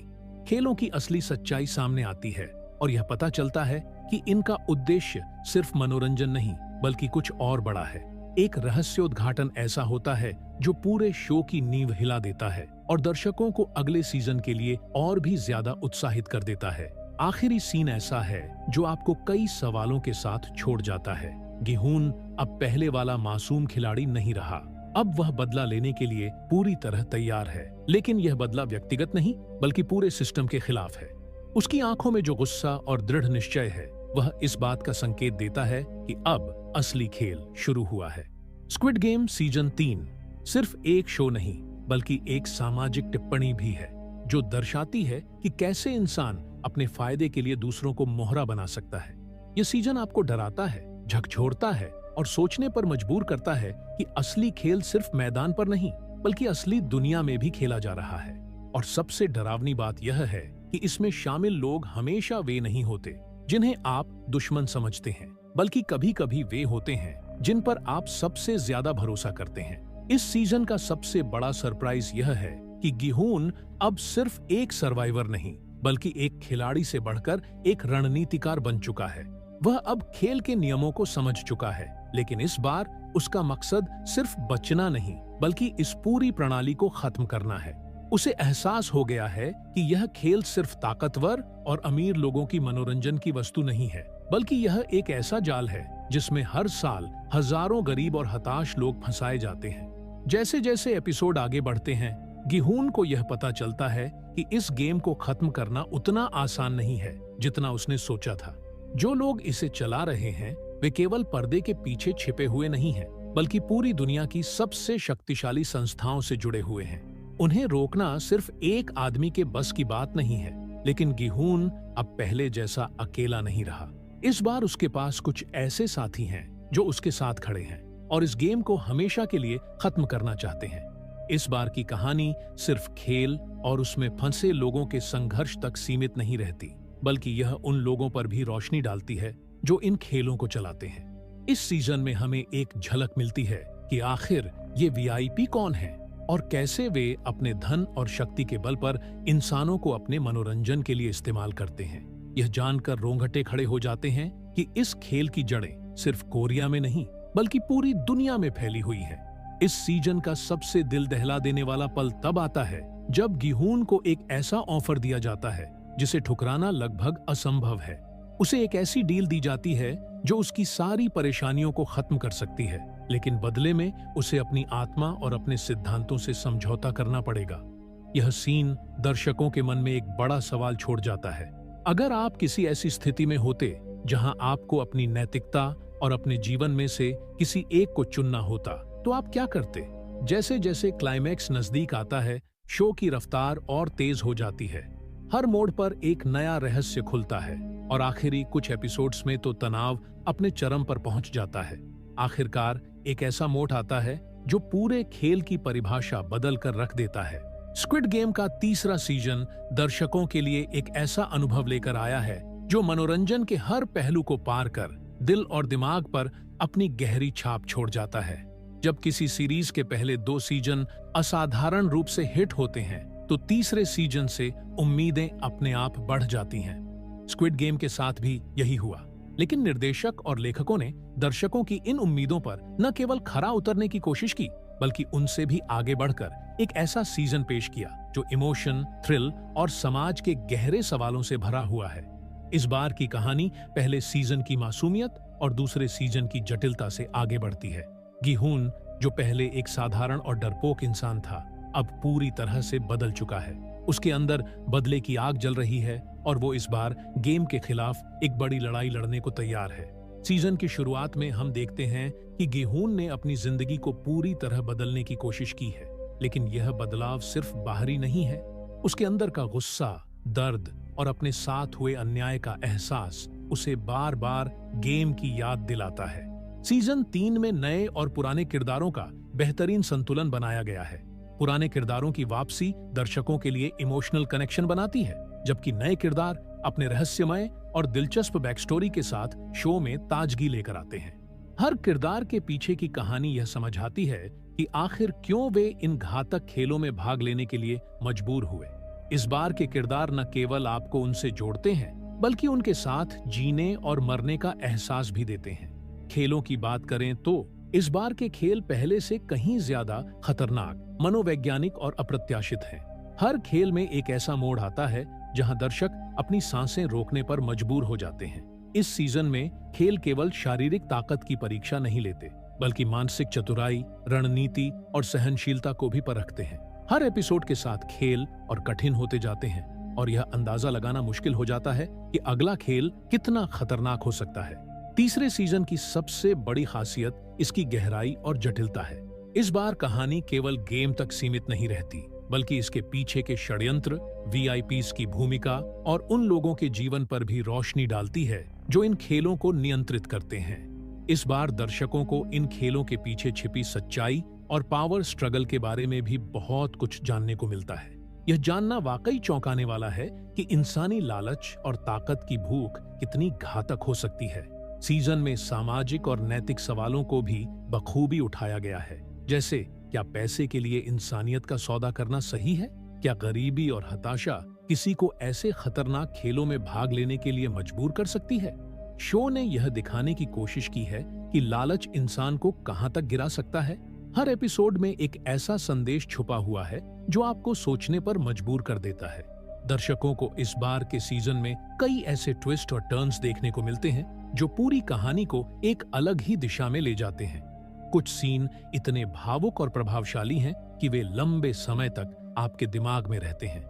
खेलों की असली सच्चाई सामने आती है और यह पता चलता है कि इनका उद्देश्य सिर्फ मनोरंजन नहीं, बल्कि कुछ और बड़ा है। एक रहस्योद्घाटन ऐसा होता है जो पूरे शो की नींव हिला देता है और दर्शकों को अगले सीजन के लिए और भी ज्यादा उत्साहित कर देता है। आखिरी सीन ऐसा है जो आपको कई सवालों के साथ छोड़ जाता है। गिहून अब पहले वाला मासूम खिलाड़ी नहीं रहा। अब वह बदला लेने के लिए पूरी तरह तैयार है, लेकिन यह बदला व्यक्तिगत नहीं, बल्कि पूरे सिस्टम के खिलाफ है। उसकी आंखों में जो गुस्सा और दृढ़ निश्चय है, वह इस बात का संकेत देता है कि अब असली खेल शुरू हुआ है। स्क्विड गेम सीजन 3 सिर्फ एक शो नहीं, बल्कि एक सामाजिक टिप्पणी भी है जो दर्शाती है कि कैसे इंसान अपने फायदे के लिए दूसरों को मोहरा बना सकता है। यह सीजन आपको डराता है, झकझोरता है और सोचने पर मजबूर करता है कि असली खेल सिर्फ मैदान पर नहीं, बल्कि असली दुनिया में भी खेला जा रहा है। और सबसे डरावनी बात यह है कि इसमें शामिल लोग हमेशा वे नहीं होते जिन्हें आप दुश्मन समझते हैं, बल्कि कभी कभी वे होते हैं जिन पर आप सबसे ज्यादा भरोसा करते हैं। इस सीजन का सबसे बड़ा सरप्राइज यह है कि गिहून अब सिर्फ एक सर्वाइवर नहीं, बल्कि एक खिलाड़ी से बढ़कर एक रणनीतिकार बन चुका है। वह अब खेल के नियमों को समझ चुका है, लेकिन इस बार उसका मकसद सिर्फ बचना नहीं, बल्कि इस पूरी प्रणाली को खत्म करना है। उसे एहसास हो गया है कि यह खेल सिर्फ ताकतवर और अमीर लोगों की मनोरंजन की वस्तु नहीं है, बल्कि यह एक ऐसा जाल है जिसमें हर साल हजारों गरीब और हताश लोग फंसाए जाते हैं। जैसे जैसे एपिसोड आगे बढ़ते हैं, गिहून को यह पता चलता है कि इस गेम को खत्म करना उतना आसान नहीं है जितना उसने सोचा था। जो लोग इसे चला रहे हैं वे केवल पर्दे के पीछे छिपे हुए नहीं हैं, बल्कि पूरी दुनिया की सबसे शक्तिशाली संस्थाओं से जुड़े हुए हैं। उन्हें रोकना सिर्फ एक आदमी के बस की बात नहीं है, लेकिन गिहून अब पहले जैसा अकेला नहीं रहा। इस बार उसके पास कुछ ऐसे साथी हैं जो उसके साथ खड़े हैं और इस गेम को हमेशा के लिए खत्म करना चाहते हैं। इस बार की कहानी सिर्फ खेल और उसमें फंसे लोगों के संघर्ष तक सीमित नहीं रहती, बल्कि यह उन लोगों पर भी रोशनी डालती है जो इन खेलों को चलाते हैं। इस सीजन में हमें एक झलक मिलती है कि आखिर ये वीआईपी कौन है और कैसे वे अपने धन और शक्ति के बल पर इंसानों को अपने मनोरंजन के लिए इस्तेमाल करते हैं। यह जानकर रोंगटे खड़े हो जाते हैं कि इस खेल की जड़ें सिर्फ कोरिया में नहीं बल्कि पूरी दुनिया में फैली हुई है। इस सीजन का सबसे दिल दहला देने वाला पल तब आता है जब गिहून को एक ऐसा ऑफर दिया जाता है जिसे ठुकराना लगभग असंभव है। उसे एक ऐसी डील दी जाती है जो उसकी सारी परेशानियों को खत्म कर सकती है, लेकिन बदले में उसे अपनी आत्मा और अपने सिद्धांतों से समझौता करना पड़ेगा। यह सीन दर्शकों के मन में एक बड़ा सवाल छोड़ जाता है। अगर आप किसी ऐसी स्थिति में होते जहां आपको अपनी नैतिकता और अपने जीवन में से किसी एक को चुनना होता, तो आप क्या करते? जैसे जैसे क्लाइमैक्स नजदीक आता है, शो की रफ्तार और तेज हो जाती है। हर मोड़ पर एक नया रहस्य खुलता है और आखिरी कुछ एपिसोड्स में तो तनाव अपने चरम पर पहुंच जाता है। आखिरकार एक ऐसा मोड़ आता है जो पूरे खेल की परिभाषा बदल कर रख देता है। स्क्विड गेम का तीसरा सीजन दर्शकों के लिए एक ऐसा अनुभव लेकर आया है जो मनोरंजन के हर पहलू को पार कर दिल और दिमाग पर अपनी गहरी छाप छोड़ जाता है। जब किसी सीरीज के पहले 2 सीजन असाधारण रूप से हिट होते हैं, तो तीसरे सीजन से उम्मीदें अपने आप बढ़ जाती हैं। स्क्विड गेम के साथ भी यही हुआ, लेकिन निर्देशक और लेखकों ने दर्शकों की इन उम्मीदों पर न केवल खरा उतरने की कोशिश की, बल्कि उनसे भी आगे बढ़कर एक ऐसा सीजन पेश किया जो इमोशन, थ्रिल और समाज के गहरे सवालों से भरा हुआ है। इस बार की कहानी पहले सीजन की मासूमियत और दूसरे सीजन की जटिलता से आगे बढ़ती है। गिहून, जो पहले एक साधारण और डरपोक इंसान था, अब पूरी तरह से बदल चुका है। उसके अंदर बदले की आग जल रही है और वो इस बार गेम के खिलाफ एक बड़ी लड़ाई लड़ने को तैयार है। सीजन की शुरुआत में हम देखते हैं कि गिहून ने अपनी जिंदगी को पूरी तरह बदलने की कोशिश की है, लेकिन यह बदलाव सिर्फ बाहरी नहीं है। उसके अंदर का गुस्सा, दर्द और अपने साथ हुए अन्याय का एहसास उसे बार बार गेम की याद दिलाता है। सीजन 3 में नए और पुराने किरदारों का बेहतरीन संतुलन बनाया गया है। पुराने किरदारों की वापसी दर्शकों के लिए इमोशनल कनेक्शन बनाती है, जबकि नए किरदार अपने रहस्यमय और दिलचस्प बैक स्टोरी के साथ शो में ताजगी लेकर आते हैं। हर किरदार के पीछे की कहानी यह समझाती है कि आखिर क्यों वे इन घातक खेलों में भाग लेने के लिए मजबूर हुए। इस बार के किरदार न केवल आपको उनसे जोड़ते हैं, बल्कि उनके साथ जीने और मरने का एहसास भी देते हैं। खेलों की बात करें तो इस बार के खेल पहले से कहीं ज्यादा खतरनाक, मनोवैज्ञानिक और अप्रत्याशित हैं। हर खेल में एक ऐसा मोड़ आता है जहां दर्शक अपनी सांसें रोकने पर मजबूर हो जाते हैं। इस सीजन में खेल केवल शारीरिक ताकत की परीक्षा नहीं लेते, बल्कि मानसिक चतुराई, रणनीति और सहनशीलता को भी परखते हैं। हर एपिसोड के साथ खेल और कठिन होते जाते हैं और यह अंदाजा लगाना मुश्किल हो जाता है कि अगला खेल कितना खतरनाक हो सकता है। तीसरे सीजन की सबसे बड़ी खासियत इसकी गहराई और जटिलता है। इस बार कहानी केवल गेम तक सीमित नहीं रहती, बल्कि इसके पीछे के षड्यंत्र, वीआईपीज की भूमिका और उन लोगों के जीवन पर भी रोशनी डालती है जो इन खेलों को नियंत्रित करते हैं। इस बार दर्शकों को इन खेलों के पीछे छिपी सच्चाई और पावर स्ट्रगल के बारे में भी बहुत कुछ जानने को मिलता है। यह जानना वाकई चौंकाने वाला है कि इंसानी लालच और ताकत की भूख कितनी घातक हो सकती है। सीजन में सामाजिक और नैतिक सवालों को भी बखूबी उठाया गया है, जैसे क्या पैसे के लिए इंसानियत का सौदा करना सही है? क्या गरीबी और हताशा किसी को ऐसे खतरनाक खेलों में भाग लेने के लिए मजबूर कर सकती है? शो ने यह दिखाने की कोशिश की है कि लालच इंसान को कहां तक गिरा सकता है। हर एपिसोड में एक ऐसा संदेश छुपा हुआ है जो आपको सोचने पर मजबूर कर देता है। दर्शकों को इस बार के सीजन में कई ऐसे ट्विस्ट और टर्न्स देखने को मिलते हैं जो पूरी कहानी को एक अलग ही दिशा में ले जाते हैं। कुछ सीन इतने भावुक और प्रभावशाली हैं कि वे लंबे समय तक आपके दिमाग में रहते हैं,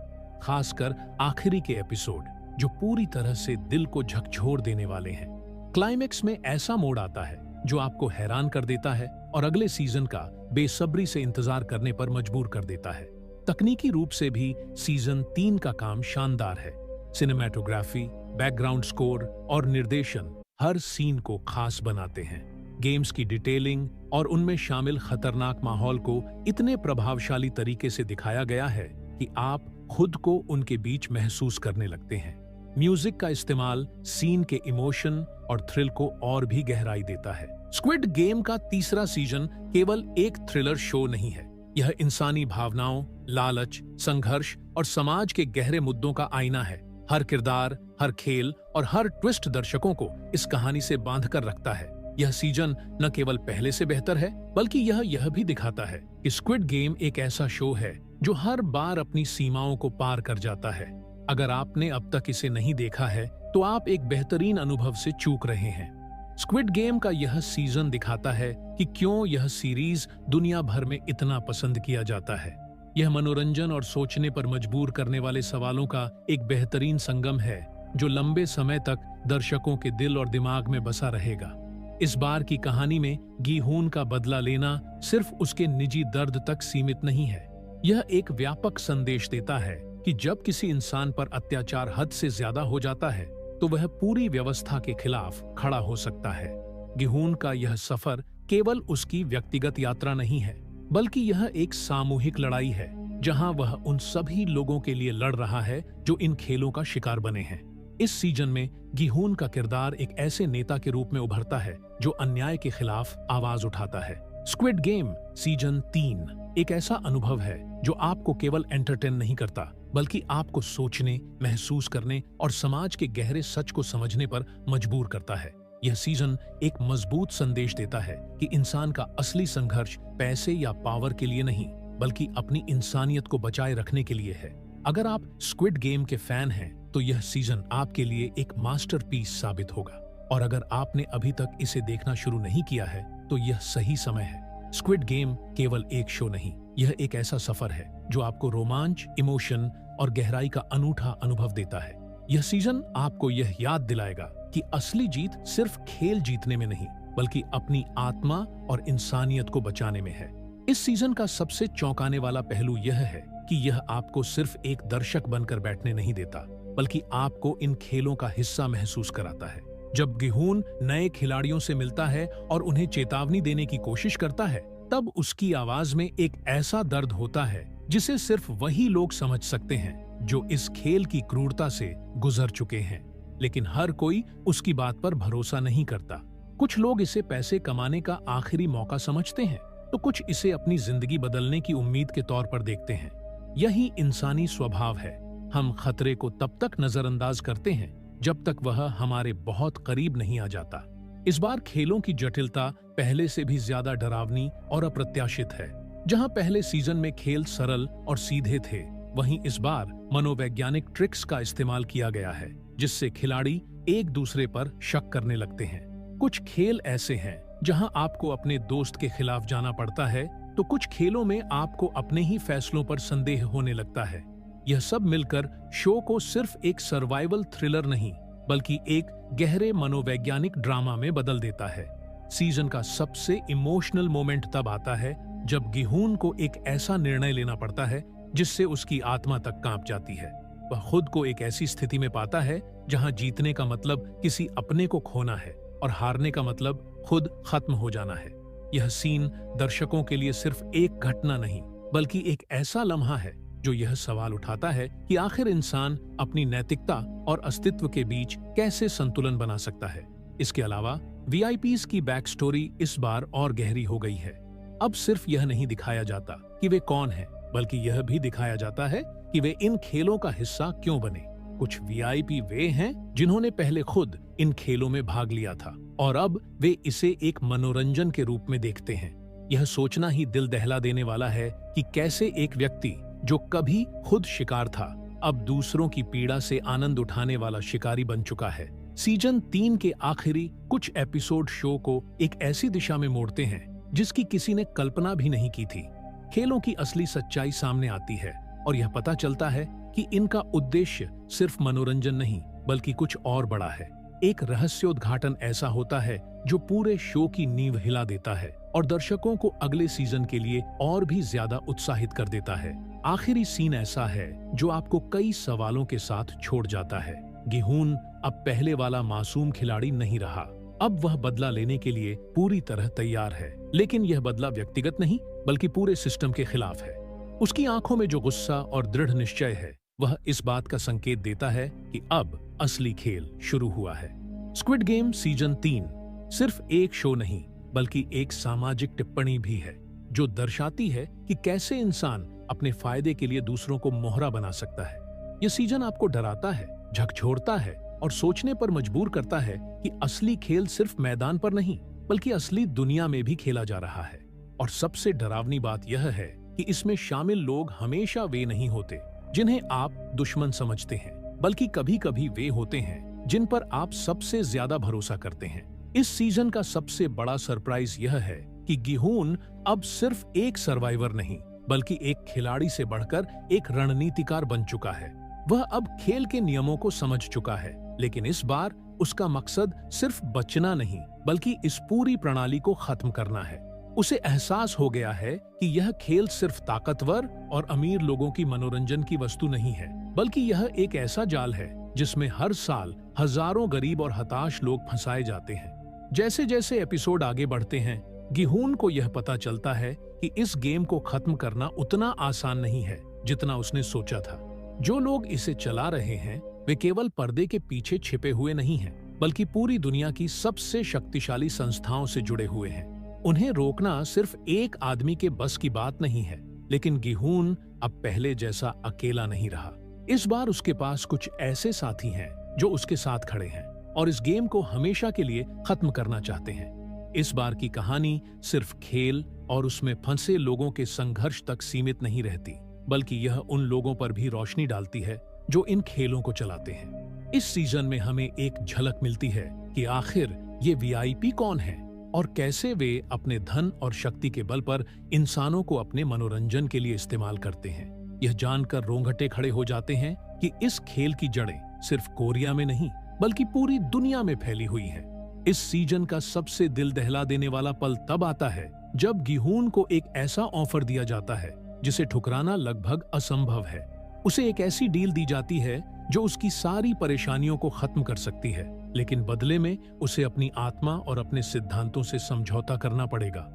खासकर आखिरी के एपिसोड जो पूरी तरह से दिल को झकझोर देने वाले हैं। क्लाइमेक्स में ऐसा मोड़ आता है जो आपको हैरान कर देता है और अगले सीजन का बेसब्री से इंतजार करने पर मजबूर कर देता है। तकनीकी रूप से भी सीजन 3 का काम शानदार है। सिनेमैटोग्राफी, बैकग्राउंड स्कोर और निर्देशन हर सीन को खास बनाते हैं। गेम्स की डिटेलिंग और उनमें शामिल खतरनाक माहौल को इतने प्रभावशाली तरीके से दिखाया गया है कि आप खुद को उनके बीच महसूस करने लगते हैं। म्यूजिक का इस्तेमाल सीन के इमोशन और थ्रिल को और भी गहराई देता है। स्क्विड गेम का तीसरा सीजन केवल एक थ्रिलर शो नहीं है, यह इंसानी भावनाओं, लालच, संघर्ष और समाज के गहरे मुद्दों का आईना है। हर किरदार, हर खेल और हर ट्विस्ट दर्शकों को इस कहानी से बांध कर रखता है। यह सीजन न केवल पहले से बेहतर है, बल्कि यह भी दिखाता है कि स्क्विड गेम एक ऐसा शो है जो हर बार अपनी सीमाओं को पार कर जाता है। अगर आपने अब तक इसे नहीं देखा है, तो आप एक बेहतरीन अनुभव से चूक रहे हैं। स्क्विड गेम का यह सीजन दिखाता है कि क्यों यह सीरीज दुनिया भर में इतना पसंद किया जाता है। यह मनोरंजन और सोचने पर मजबूर करने वाले सवालों का एक बेहतरीन संगम है जो लंबे समय तक दर्शकों के दिल और दिमाग में बसा रहेगा। इस बार की कहानी में गी-हून का बदला लेना सिर्फ उसके निजी दर्द तक सीमित नहीं है। यह एक व्यापक संदेश देता है कि जब किसी इंसान पर अत्याचार हद से ज्यादा हो जाता है, तो वह पूरी व्यवस्था के खिलाफ खड़ा हो सकता है। गी-हून का यह सफर केवल उसकी व्यक्तिगत यात्रा नहीं है, बल्कि यह एक सामूहिक लड़ाई है जहां वह उन सभी लोगों के लिए लड़ रहा है जो इन खेलों का शिकार बने हैं। इस सीजन में गी-हून का किरदार एक ऐसे नेता के रूप में उभरता है जो अन्याय के खिलाफ आवाज उठाता है। स्क्विड गेम सीजन 3 एक ऐसा अनुभव है जो आपको केवल एंटरटेन नहीं करता, बल्कि आपको सोचने, महसूस करने और समाज के गहरे सच को समझने पर मजबूर करता है। यह सीजन एक मजबूत संदेश देता है कि इंसान का असली संघर्ष पैसे या पावर के लिए नहीं, बल्कि अपनी इंसानियत को बचाए रखने के लिए है। अगर आप स्क्विड गेम के फैन हैं, तो यह सीजन आपके लिए एक मास्टरपीस साबित होगा। और अगर आपने अभी तक इसे देखना शुरू नहीं किया है, तो यह सही समय है। स्क्विड गेम केवल एक शो नहीं, यह एक ऐसा सफर है जो आपको रोमांच, इमोशन और गहराई का अनूठा अनुभव देता है। यह सीजन आपको यह याद दिलाएगा कि असली जीत सिर्फ खेल जीतने में नहीं, बल्कि अपनी आत्मा और इंसानियत को बचाने में है। इस सीजन का सबसे चौंकाने वाला पहलू यह है कि यह आपको सिर्फ एक दर्शक बनकर बैठने नहीं देता, बल्कि आपको इन खेलों का हिस्सा महसूस कराता है। जब गी-हून नए खिलाड़ियों से मिलता है और उन्हें चेतावनी देने की कोशिश करता है, तब उसकी आवाज में एक ऐसा दर्द होता है जिसे सिर्फ वही लोग समझ सकते हैं जो इस खेल की क्रूरता से गुजर चुके हैं। लेकिन हर कोई उसकी बात पर भरोसा नहीं करता। कुछ लोग इसे पैसे कमाने का आखिरी मौका समझते हैं, तो कुछ इसे अपनी जिंदगी बदलने की उम्मीद के तौर पर देखते हैं। यही इंसानी स्वभाव है। हम खतरे को तब तक नजरअंदाज करते हैं जब तक वह हमारे बहुत करीब नहीं आ जाता। इस बार खेलों की जटिलता पहले से भी ज्यादा डरावनी और अप्रत्याशित है। जहां पहले सीजन में खेल सरल और सीधे थे, वहीं इस बार मनोवैज्ञानिक ट्रिक्स का इस्तेमाल किया गया है, जिससे खिलाड़ी एक दूसरे पर शक करने लगते हैं। कुछ खेल ऐसे हैं जहां आपको अपने दोस्त के खिलाफ जाना पड़ता है, तो कुछ खेलों में आपको अपने ही फैसलों पर संदेह होने लगता है। यह सब मिलकर शो को सिर्फ एक सर्वाइवल थ्रिलर नहीं, बल्कि एक गहरे मनोवैज्ञानिक ड्रामा में बदल देता है। सीजन का सबसे इमोशनल मोमेंट तब आता है जब गी-हून को एक ऐसा निर्णय लेना पड़ता है जिससे उसकी आत्मा तक कांप जाती है। वह खुद को एक ऐसी स्थिति में पाता है जहां जीतने का मतलब किसी अपने को खोना है और हारने का मतलब खुद खत्म हो जाना है। यह सीन दर्शकों के लिए सिर्फ एक घटना नहीं, बल्कि एक ऐसा लम्हा है जो यह सवाल उठाता है कि आखिर इंसान अपनी नैतिकता और अस्तित्व के बीच कैसे संतुलन बना सकता है। इसके अलावा वीआईपीज की बैक स्टोरी इस बार और गहरी हो गई है। अब सिर्फ यह नहीं दिखाया जाता कि वे कौन हैं, बल्कि यह भी दिखाया जाता है कि वे इन खेलों का हिस्सा क्यों बने। कुछ वीआईपी वे हैं जिन्होंने पहले खुद इन खेलों में भाग लिया था और अब वे इसे एक मनोरंजन के रूप में देखते हैं। यह सोचना ही दिल दहला देने वाला है कि कैसे एक व्यक्ति जो कभी खुद शिकार था, अब दूसरों की पीड़ा से आनंद उठाने वाला शिकारी बन चुका है। सीजन 3 के आखिरी कुछ एपिसोड शो को एक ऐसी दिशा में मोड़ते हैं जिसकी किसी ने कल्पना भी नहीं की थी। खेलों की असली सच्चाई सामने आती है और यह पता चलता है कि इनका उद्देश्य सिर्फ मनोरंजन नहीं बल्कि कुछ और बड़ा है। एक रहस्योद्घाटन ऐसा होता है जो पूरे शो की नींव हिला देता है और दर्शकों को अगले सीजन के लिए और भी ज्यादा उत्साहित कर देता है। आखिरी सीन ऐसा है जो आपको कई सवालों के साथ छोड़ जाता है। गिहून अब पहले वाला मासूम खिलाड़ी नहीं रहा। अब वह बदला लेने के लिए पूरी तरह तैयार है, लेकिन यह बदला व्यक्तिगत नहीं बल्कि पूरे सिस्टम के खिलाफ है। उसकी आंखों में जो गुस्सा और दृढ़ निश्चय है वह इस बात का संकेत देता है कि अब असली खेल शुरू हुआ है। स्क्विड गेम सीजन 3 सिर्फ एक शो नहीं बल्कि एक सामाजिक टिप्पणी भी है जो दर्शाती है कि कैसे इंसान अपने फायदे के लिए दूसरों को मोहरा बना सकता है। यह सीजन आपको डराता है, झकझोरता है और सोचने पर मजबूर करता है कि असली खेल सिर्फ मैदान पर नहीं बल्कि असली दुनिया में भी खेला जा रहा है। और सबसे डरावनी बात यह है कि इसमें शामिल लोग हमेशा वे नहीं होते जिन्हें आप दुश्मन समझते हैं, बल्कि कभी कभी वे होते हैं जिन पर आप सबसे ज्यादा भरोसा करते हैं। इस सीजन का सबसे बड़ा सरप्राइज यह है कि गिहून अब सिर्फ एक सर्वाइवर नहीं बल्कि एक खिलाड़ी से बढ़कर एक रणनीतिकार बन चुका है। वह अब खेल के नियमों को समझ चुका है, लेकिन इस बार उसका मकसद सिर्फ बचना नहीं बल्कि इस पूरी प्रणाली को खत्म करना है। उसे एहसास हो गया है कि यह खेल सिर्फ ताकतवर और अमीर लोगों की मनोरंजन की वस्तु नहीं है, बल्कि यह एक ऐसा जाल है जिसमें हर साल हजारों गरीब और हताश लोग फंसाए जाते हैं। जैसे जैसे एपिसोड आगे बढ़ते हैं, गिहून को यह पता चलता है कि इस गेम को खत्म करना उतना आसान नहीं है जितना उसने सोचा था। जो लोग इसे चला रहे हैं वे केवल पर्दे के पीछे छिपे हुए नहीं हैं, बल्कि पूरी दुनिया की सबसे शक्तिशाली संस्थाओं से जुड़े हुए हैं। उन्हें रोकना सिर्फ एक आदमी के बस की बात नहीं है, लेकिन गिहून अब पहले जैसा अकेला नहीं रहा। इस बार उसके पास कुछ ऐसे साथी हैं जो उसके साथ खड़े हैं और इस गेम को हमेशा के लिए खत्म करना चाहते हैं। इस बार की कहानी सिर्फ खेल और उसमें फंसे लोगों के संघर्ष तक सीमित नहीं रहती, बल्कि यह उन लोगों पर भी रोशनी डालती है जो इन खेलों को चलाते हैं। इस सीजन में हमें एक झलक मिलती है कि आखिर ये वीआईपी कौन है और कैसे वे अपने धन और शक्ति के बल पर इंसानों को अपने मनोरंजन के लिए इस्तेमाल करते हैं। यह जानकर रोंगटे खड़े हो जाते हैं कि इस खेल की जड़ें सिर्फ कोरिया में नहीं बल्कि पूरी दुनिया में फैली हुई हैं। इस सीजन का सबसे दिल दहला देने वाला पल तब आता है जब गिहून को एक ऐसा ऑफर दिया जाता है जिसे ठुकराना लगभग असंभव है। उसे एक ऐसी डील दी जाती है जो उसकी सारी परेशानियों को खत्म कर सकती है, लेकिन बदले में उसे अपनी आत्मा और अपने सिद्धांतों से समझौता करना पड़ेगा।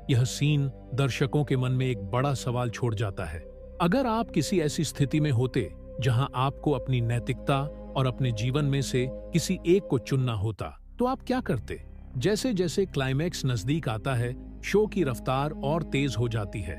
यह सीन दर्शकों के मन में एक बड़ा सवाल छोड़ जाता है। अगर आप किसी ऐसी स्थिति में होते जहां आपको अपनी नैतिकता और अपने जीवन में से किसी एक को चुनना होता, तो आप क्या करते? जैसे जैसे क्लाइमैक्स नजदीक आता है, शो की रफ्तार और तेज हो जाती है।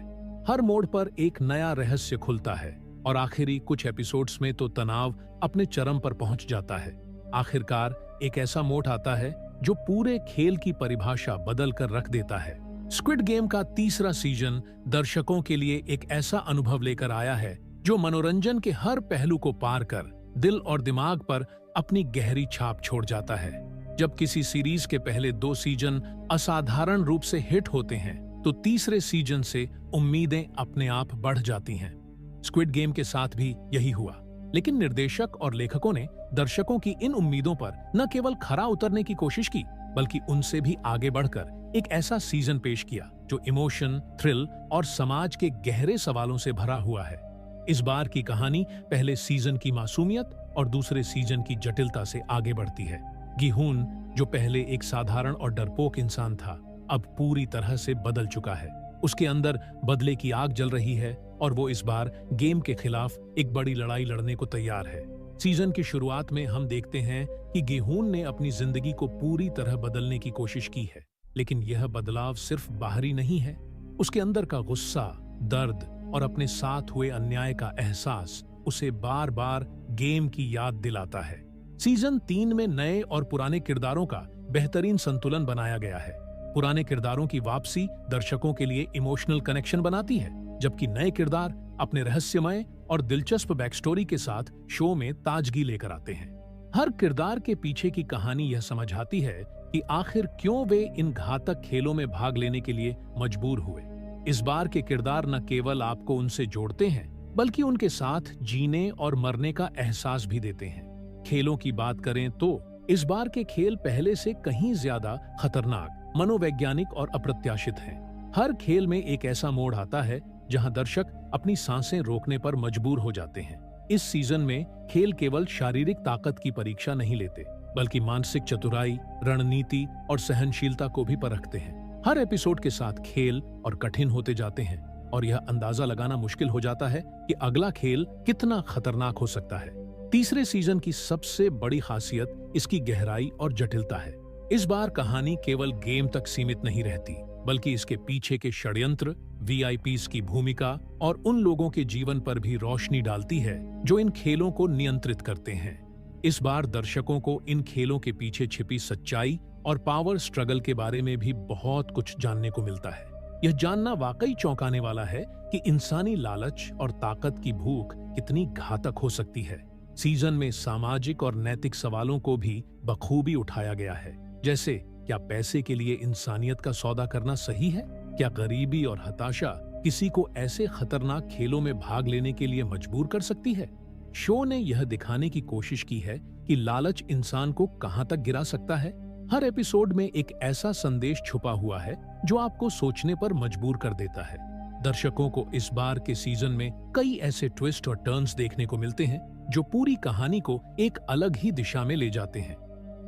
हर मोड़ पर एक नया रहस्य खुलता है और आखिरी कुछ एपिसोड्स में तो तनाव अपने चरम पर पहुंच जाता है। आखिरकार एक ऐसा मोड़ आता है जो पूरे खेल की परिभाषा बदल कर रख देता है। स्क्विड गेम का तीसरा सीजन दर्शकों के लिए एक ऐसा अनुभव लेकर आया है जो मनोरंजन के हर पहलू को पार कर दिल और दिमाग पर अपनी गहरी छाप छोड़ जाता है। जब किसी सीरीज के पहले 2 सीजन असाधारण रूप से हिट होते हैं, तो तीसरे सीजन से उम्मीदें अपने आप बढ़ जाती हैं। स्क्विड गेम के साथ भी यही हुआ, लेकिन निर्देशक और लेखकों ने दर्शकों की इन उम्मीदों पर न केवल खरा उतरने की कोशिश की, बल्कि उनसे भी आगे बढ़कर एक ऐसा सीजन पेश किया जो इमोशन, थ्रिल और समाज के गहरे सवालों से भरा हुआ है। इस बार की कहानी पहले सीजन की मासूमियत और दूसरे सीजन की जटिलता से आगे बढ़ती है। गिहून, जो पहले एक साधारण और डरपोक इंसान था, अब पूरी तरह से बदल चुका है। उसके अंदर बदले की आग जल रही है और वो इस बार गेम के खिलाफ एक बड़ी लड़ाई लड़ने को तैयार है। सीजन की शुरुआत में हम देखते हैं कि गिहून ने अपनी जिंदगी को पूरी तरह बदलने की कोशिश की है, लेकिन यह बदलाव सिर्फ बाहरी नहीं है। उसके अंदर का गुस्सा, दर्द और अपने साथ हुए अन्याय का एहसास उसे बार बार गेम की याद दिलाता है। सीजन 3 में नए और पुराने किरदारों का बेहतरीन संतुलन बनाया गया है। पुराने किरदारों की वापसी दर्शकों के लिए इमोशनल कनेक्शन बनाती है, जबकि नए किरदार अपने रहस्यमय और दिलचस्प बैकस्टोरी के साथ शो में ताजगी लेकर आते हैं। हर किरदार के पीछे की कहानी यह समझाती है कि आखिर क्यों वे इन घातक खेलों में भाग लेने के लिए मजबूर हुए। इस बार के किरदार न केवल आपको उनसे जोड़ते हैं, बल्कि उनके साथ जीने और मरने का एहसास भी देते हैं। खेलों की बात करें तो इस बार के खेल पहले से कहीं ज्यादा खतरनाक, मनोवैज्ञानिक और अप्रत्याशित हैं। हर खेल में एक ऐसा मोड़ आता है जहां दर्शक अपनी सांसें रोकने पर मजबूर हो जाते हैं। इस सीजन में खेल केवल शारीरिक ताकत की परीक्षा नहीं लेते, बल्कि मानसिक चतुराई, रणनीति और सहनशीलता को भी परखते हैं। हर एपिसोड के साथ खेल और कठिन होते जाते हैं और यह अंदाजा लगाना मुश्किल हो जाता है कि अगला खेल कितना खतरनाक हो सकता है। तीसरे सीजन की सबसे बड़ी खासियत इसकी गहराई और जटिलता है। इस बार कहानी केवल गेम तक सीमित नहीं रहती, बल्कि इसके पीछे के षड्यंत्र, वीआईपीज की भूमिका और उन लोगों के जीवन पर भी रोशनी डालती है जो इन खेलों को नियंत्रित करते हैं। इस बार दर्शकों को इन खेलों के पीछे छिपी सच्चाई और पावर स्ट्रगल के बारे में भी बहुत कुछ जानने को मिलता है। यह जानना वाकई चौंकाने वाला है कि इंसानी लालच और ताकत की भूख कितनी घातक हो सकती है। सीजन में सामाजिक और नैतिक सवालों को भी बखूबी उठाया गया है, जैसे क्या पैसे के लिए इंसानियत का सौदा करना सही है? क्या गरीबी और हताशा किसी को ऐसे खतरनाक खेलों में भाग लेने के लिए मजबूर कर सकती है? शो ने यह दिखाने की कोशिश की है कि लालच इंसान को कहां तक गिरा सकता है। हर एपिसोड में एक ऐसा संदेश छुपा हुआ है जो आपको सोचने पर मजबूर कर देता है। दर्शकों को इस बार के सीजन में कई ऐसे ट्विस्ट और टर्न्स देखने को मिलते हैं जो पूरी कहानी को एक अलग ही दिशा में ले जाते हैं।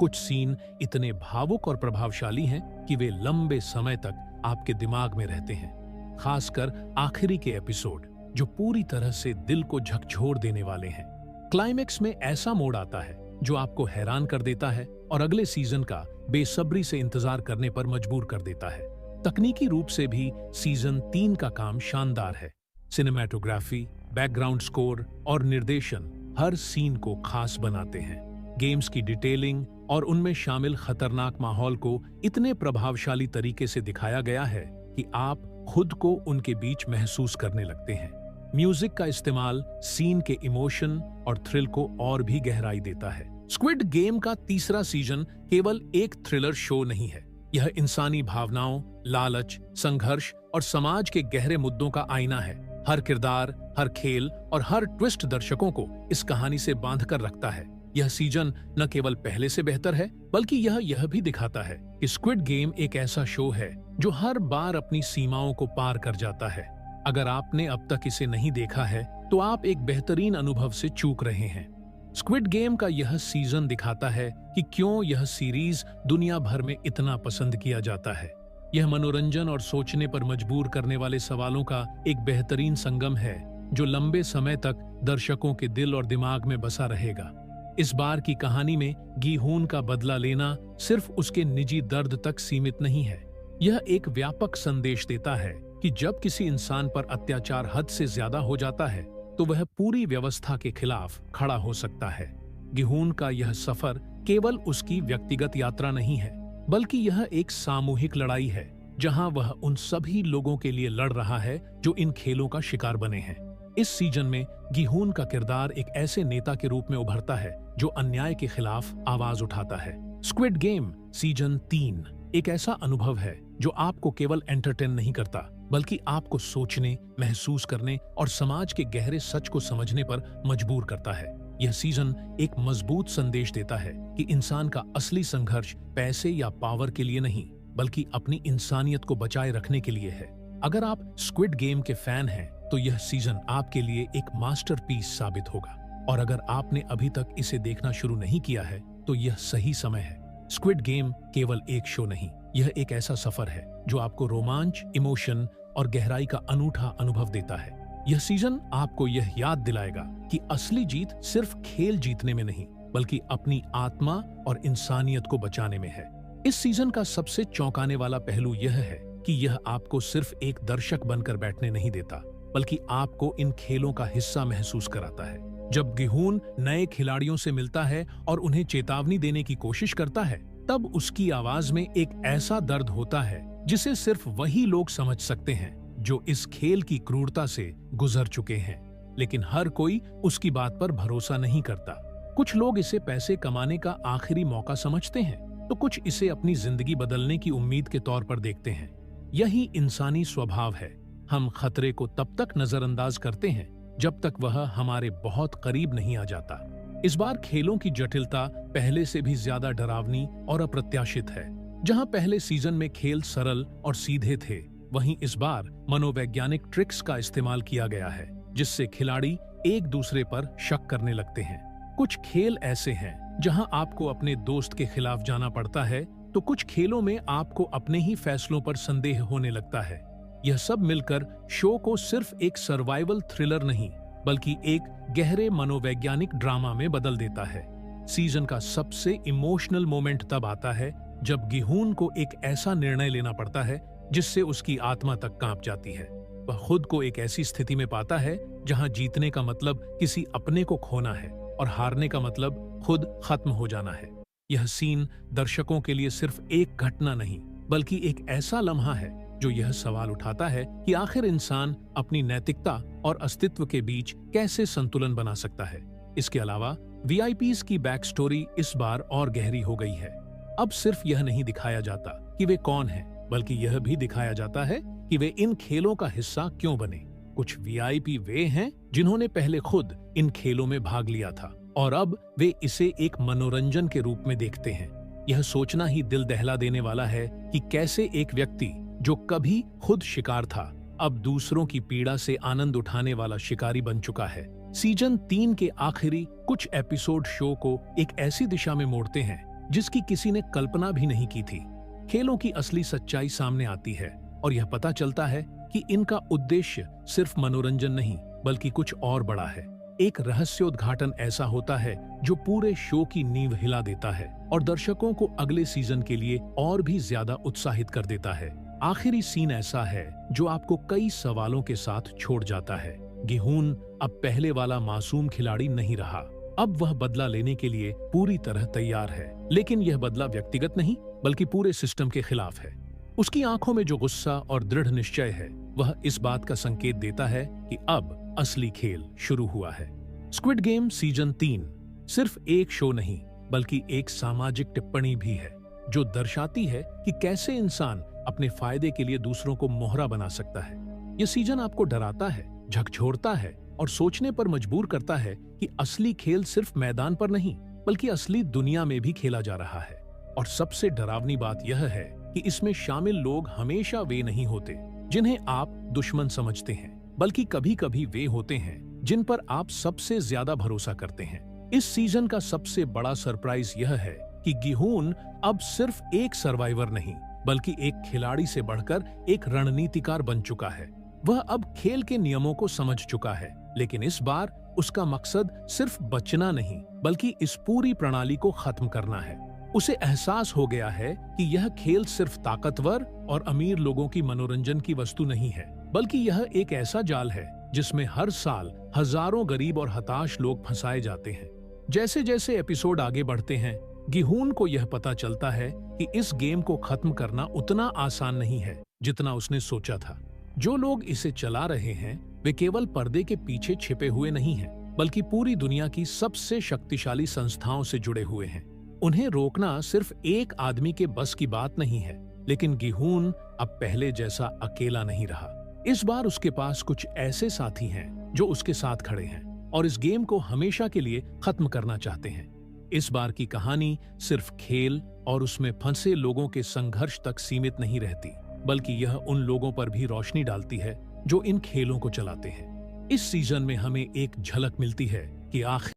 कुछ सीन इतने भावुक और प्रभावशाली हैं कि वे लंबे समय तक आपके दिमाग में रहते हैं, खासकर आखिरी के एपिसोड जो पूरी तरह से दिल को झकझोर देने वाले हैं। क्लाइमेक्स में ऐसा मोड़ आता है जो आपको हैरान कर देता है और अगले सीजन का बेसब्री से इंतजार करने पर मजबूर कर देता है। तकनीकी रूप से भी सीजन 3 का काम शानदार है। सिनेमैटोग्राफी, बैकग्राउंड स्कोर और निर्देशन हर सीन को खास बनाते हैं। गेम्स की डिटेलिंग और उनमें शामिल खतरनाक माहौल को इतने प्रभावशाली तरीके से दिखाया गया है कि आप खुद को उनके बीच महसूस करने लगते हैं। म्यूजिक का इस्तेमाल सीन के इमोशन और थ्रिल को और भी गहराई देता है। स्क्विड गेम का तीसरा सीजन केवल एक थ्रिलर शो नहीं है, यह इंसानी भावनाओं, लालच, संघर्ष और समाज के गहरे मुद्दों का आईना है। हर किरदार, हर खेल और हर ट्विस्ट दर्शकों को इस कहानी से बांध कर रखता है। यह सीजन न केवल पहले से बेहतर है, बल्कि यह भी दिखाता है कि स्क्विड गेम एक ऐसा शो है जो हर बार अपनी सीमाओं को पार कर जाता है। अगर आपने अब तक इसे नहीं देखा है तो आप एक बेहतरीन अनुभव से चूक रहे हैं। स्क्विड गेम का यह सीजन दिखाता है कि क्यों यह सीरीज दुनिया भर में इतना पसंद किया जाता है। यह मनोरंजन और सोचने पर मजबूर करने वाले सवालों का एक बेहतरीन संगम है जो लंबे समय तक दर्शकों के दिल और दिमाग में बसा रहेगा। इस बार की कहानी में गी-हून का बदला लेना सिर्फ उसके निजी दर्द तक सीमित नहीं है। यह एक व्यापक संदेश देता है कि जब किसी इंसान पर अत्याचार हद से ज्यादा हो जाता है तो वह पूरी व्यवस्था के खिलाफ खड़ा हो सकता है। गी-हून का यह सफर केवल उसकी व्यक्तिगत यात्रा नहीं है, बल्कि यह एक सामूहिक लड़ाई है जहां वह उन सभी लोगों के लिए लड़ रहा है जो इन खेलों का शिकार बने हैं। इस सीजन में गी-हून का किरदार एक ऐसे नेता के रूप में उभरता है जो अन्याय के खिलाफ आवाज उठाता है। स्क्विड गेम सीजन 3 एक ऐसा अनुभव है जो आपको केवल एंटरटेन नहीं करता, बल्कि आपको सोचने, महसूस करने और समाज के गहरे सच को समझने पर मजबूर करता है। यह सीजन एक मजबूत संदेश देता है कि इंसान का असली संघर्ष पैसे या पावर के लिए नहीं, बल्कि अपनी इंसानियत को बचाए रखने के लिए है। अगर आप स्क्विड गेम के फैन हैं तो यह सीजन आपके लिए एक मास्टरपीस साबित होगा, और अगर आपने अभी तक इसे देखना शुरू नहीं किया है तो यह सही समय है। स्क्विड गेम केवल एक शो नहीं, यह एक ऐसा सफर है जो आपको रोमांच, इमोशन और गहराई का अनूठा अनुभव देता है। यह सीजन आपको यह याद दिलाएगा कि असली जीत सिर्फ खेल जीतने में नहीं, बल्कि अपनी आत्मा और इंसानियत को बचाने में है। इस सीजन का सबसे चौंकाने वाला पहलू यह है कि यह आपको सिर्फ एक दर्शक बनकर बैठने नहीं देता, बल्कि आपको इन खेलों का हिस्सा महसूस कराता है। जब गी-हून नए खिलाड़ियों से मिलता है और उन्हें चेतावनी देने की कोशिश करता है, तब उसकी आवाज में एक ऐसा दर्द होता है जिसे सिर्फ वही लोग समझ सकते हैं जो इस खेल की क्रूरता से गुजर चुके हैं। लेकिन हर कोई उसकी बात पर भरोसा नहीं करता। कुछ लोग इसे पैसे कमाने का आखिरी मौका समझते हैं, तो कुछ इसे अपनी जिंदगी बदलने की उम्मीद के तौर पर देखते हैं। यही इंसानी स्वभाव है। हम खतरे को तब तक नजरअंदाज करते हैं जब तक वह हमारे बहुत करीब नहीं आ जाता। इस बार खेलों की जटिलता पहले से भी ज्यादा डरावनी और अप्रत्याशित है। जहां पहले सीजन में खेल सरल और सीधे थे, वहीं इस बार मनोवैज्ञानिक ट्रिक्स का इस्तेमाल किया गया है, जिससे खिलाड़ी एक दूसरे पर शक करने लगते हैं। कुछ खेल ऐसे हैं जहां आपको अपने दोस्त के खिलाफ जाना पड़ता है, तो कुछ खेलों में आपको अपने ही फैसलों पर संदेह होने लगता है। यह सब मिलकर शो को सिर्फ एक सर्वाइवल थ्रिलर नहीं, बल्कि एक गहरे मनोवैज्ञानिक ड्रामा में बदल देता है। सीजन का सबसे इमोशनल मोमेंट तब आता है जब गिहून को एक ऐसा निर्णय लेना पड़ता है जिससे उसकी आत्मा तक कांप जाती है। वह खुद को एक ऐसी स्थिति में पाता है जहां जीतने का मतलब किसी अपने को खोना है और हारने का मतलब खुद खत्म हो जाना है। यह सीन दर्शकों के लिए सिर्फ एक घटना नहीं, बल्कि एक ऐसा लम्हा है जो यह सवाल उठाता है कि आखिर इंसान अपनी नैतिकता और अस्तित्व के बीच कैसे संतुलन बना सकता है। इसके अलावा वीआईपीज की बैक स्टोरी इस बार और गहरी हो गई है। अब सिर्फ यह नहीं दिखाया जाता कि वे कौन हैं, बल्कि यह भी दिखाया जाता है कि वे इन खेलों का हिस्सा क्यों बने। कुछ वीआईपी वे हैं जिन्होंने पहले खुद इन खेलों में भाग लिया था और अब वे इसे एक मनोरंजन के रूप में देखते हैं। यह सोचना ही दिल दहला देने वाला है कि कैसे एक व्यक्ति जो कभी खुद शिकार था, अब दूसरों की पीड़ा से आनंद उठाने वाला शिकारी बन चुका है। सीजन 3 के आखिरी कुछ एपिसोड शो को एक ऐसी दिशा में मोड़ते हैं जिसकी किसी ने कल्पना भी नहीं की थी। खेलों की असली सच्चाई सामने आती है और यह पता चलता है कि इनका उद्देश्य सिर्फ मनोरंजन नहीं, बल्कि कुछ और बड़ा है। एक रहस्योद्घाटन ऐसा होता है जो पूरे शो की नींव हिला देता है और दर्शकों को अगले सीजन के लिए और भी ज्यादा उत्साहित कर देता है। आखिरी सीन ऐसा है जो आपको कई सवालों के साथ छोड़ जाता है। गिहून अब पहले वाला मासूम खिलाड़ी नहीं रहा। अब वह बदला लेने के लिए पूरी तरह तैयार है, लेकिन यह बदला व्यक्तिगत नहीं, बल्कि पूरे सिस्टम के खिलाफ है। उसकी आंखों में जो गुस्सा और दृढ़ निश्चय है, वह इस बात का संकेत देता है कि अब असली खेल शुरू हुआ है। स्क्विड गेम सीजन 3 सिर्फ एक शो नहीं, बल्कि एक सामाजिक टिप्पणी भी है, जो दर्शाती है कि कैसे इंसान अपने फायदे के लिए दूसरों को मोहरा बना सकता है। यह सीजन आपको डराता है, झकझोरता है और सोचने पर मजबूर करता है कि असली खेल सिर्फ मैदान पर नहीं, बल्कि असली दुनिया में भी खेला जा रहा है। और सबसे डरावनी बात यह है कि इसमें शामिल लोग हमेशा वे नहीं होते जिन्हें आप दुश्मन समझते हैं, बल्कि कभी कभी वे होते हैं जिन पर आप सबसे ज्यादा भरोसा करते हैं। इस सीजन का सबसे बड़ा सरप्राइज यह है कि गिहून अब सिर्फ एक सर्वाइवर नहीं, बल्कि एक खिलाड़ी से बढ़कर एक रणनीतिकार बन चुका है। वह अब खेल के नियमों को समझ चुका है, लेकिन इस बार उसका मकसद सिर्फ बचना नहीं, बल्कि इस पूरी प्रणाली को खत्म करना है। उसे एहसास हो गया है कि यह खेल सिर्फ ताकतवर और अमीर लोगों की मनोरंजन की वस्तु नहीं है, बल्कि यह एक ऐसा जाल है जिसमें हर साल हजारों गरीब और हताश लोग फंसाए जाते हैं। जैसे जैसे एपिसोड आगे बढ़ते हैं, गिहून को यह पता चलता है कि इस गेम को खत्म करना उतना आसान नहीं है जितना उसने सोचा था। जो लोग इसे चला रहे हैं, वे केवल पर्दे के पीछे छिपे हुए नहीं हैं, बल्कि पूरी दुनिया की सबसे शक्तिशाली संस्थाओं से जुड़े हुए हैं। उन्हें रोकना सिर्फ एक आदमी के बस की बात नहीं है, लेकिन गिहून अब पहले जैसा अकेला नहीं रहा। इस बार उसके पास कुछ ऐसे साथी हैं जो उसके साथ खड़े हैं और इस गेम को हमेशा के लिए खत्म करना चाहते हैं। इस बार की कहानी सिर्फ खेल और उसमें फंसे लोगों के संघर्ष तक सीमित नहीं रहती, बल्कि यह उन लोगों पर भी रोशनी डालती है जो इन खेलों को चलाते हैं। इस सीजन में हमें एक झलक मिलती है कि आखिर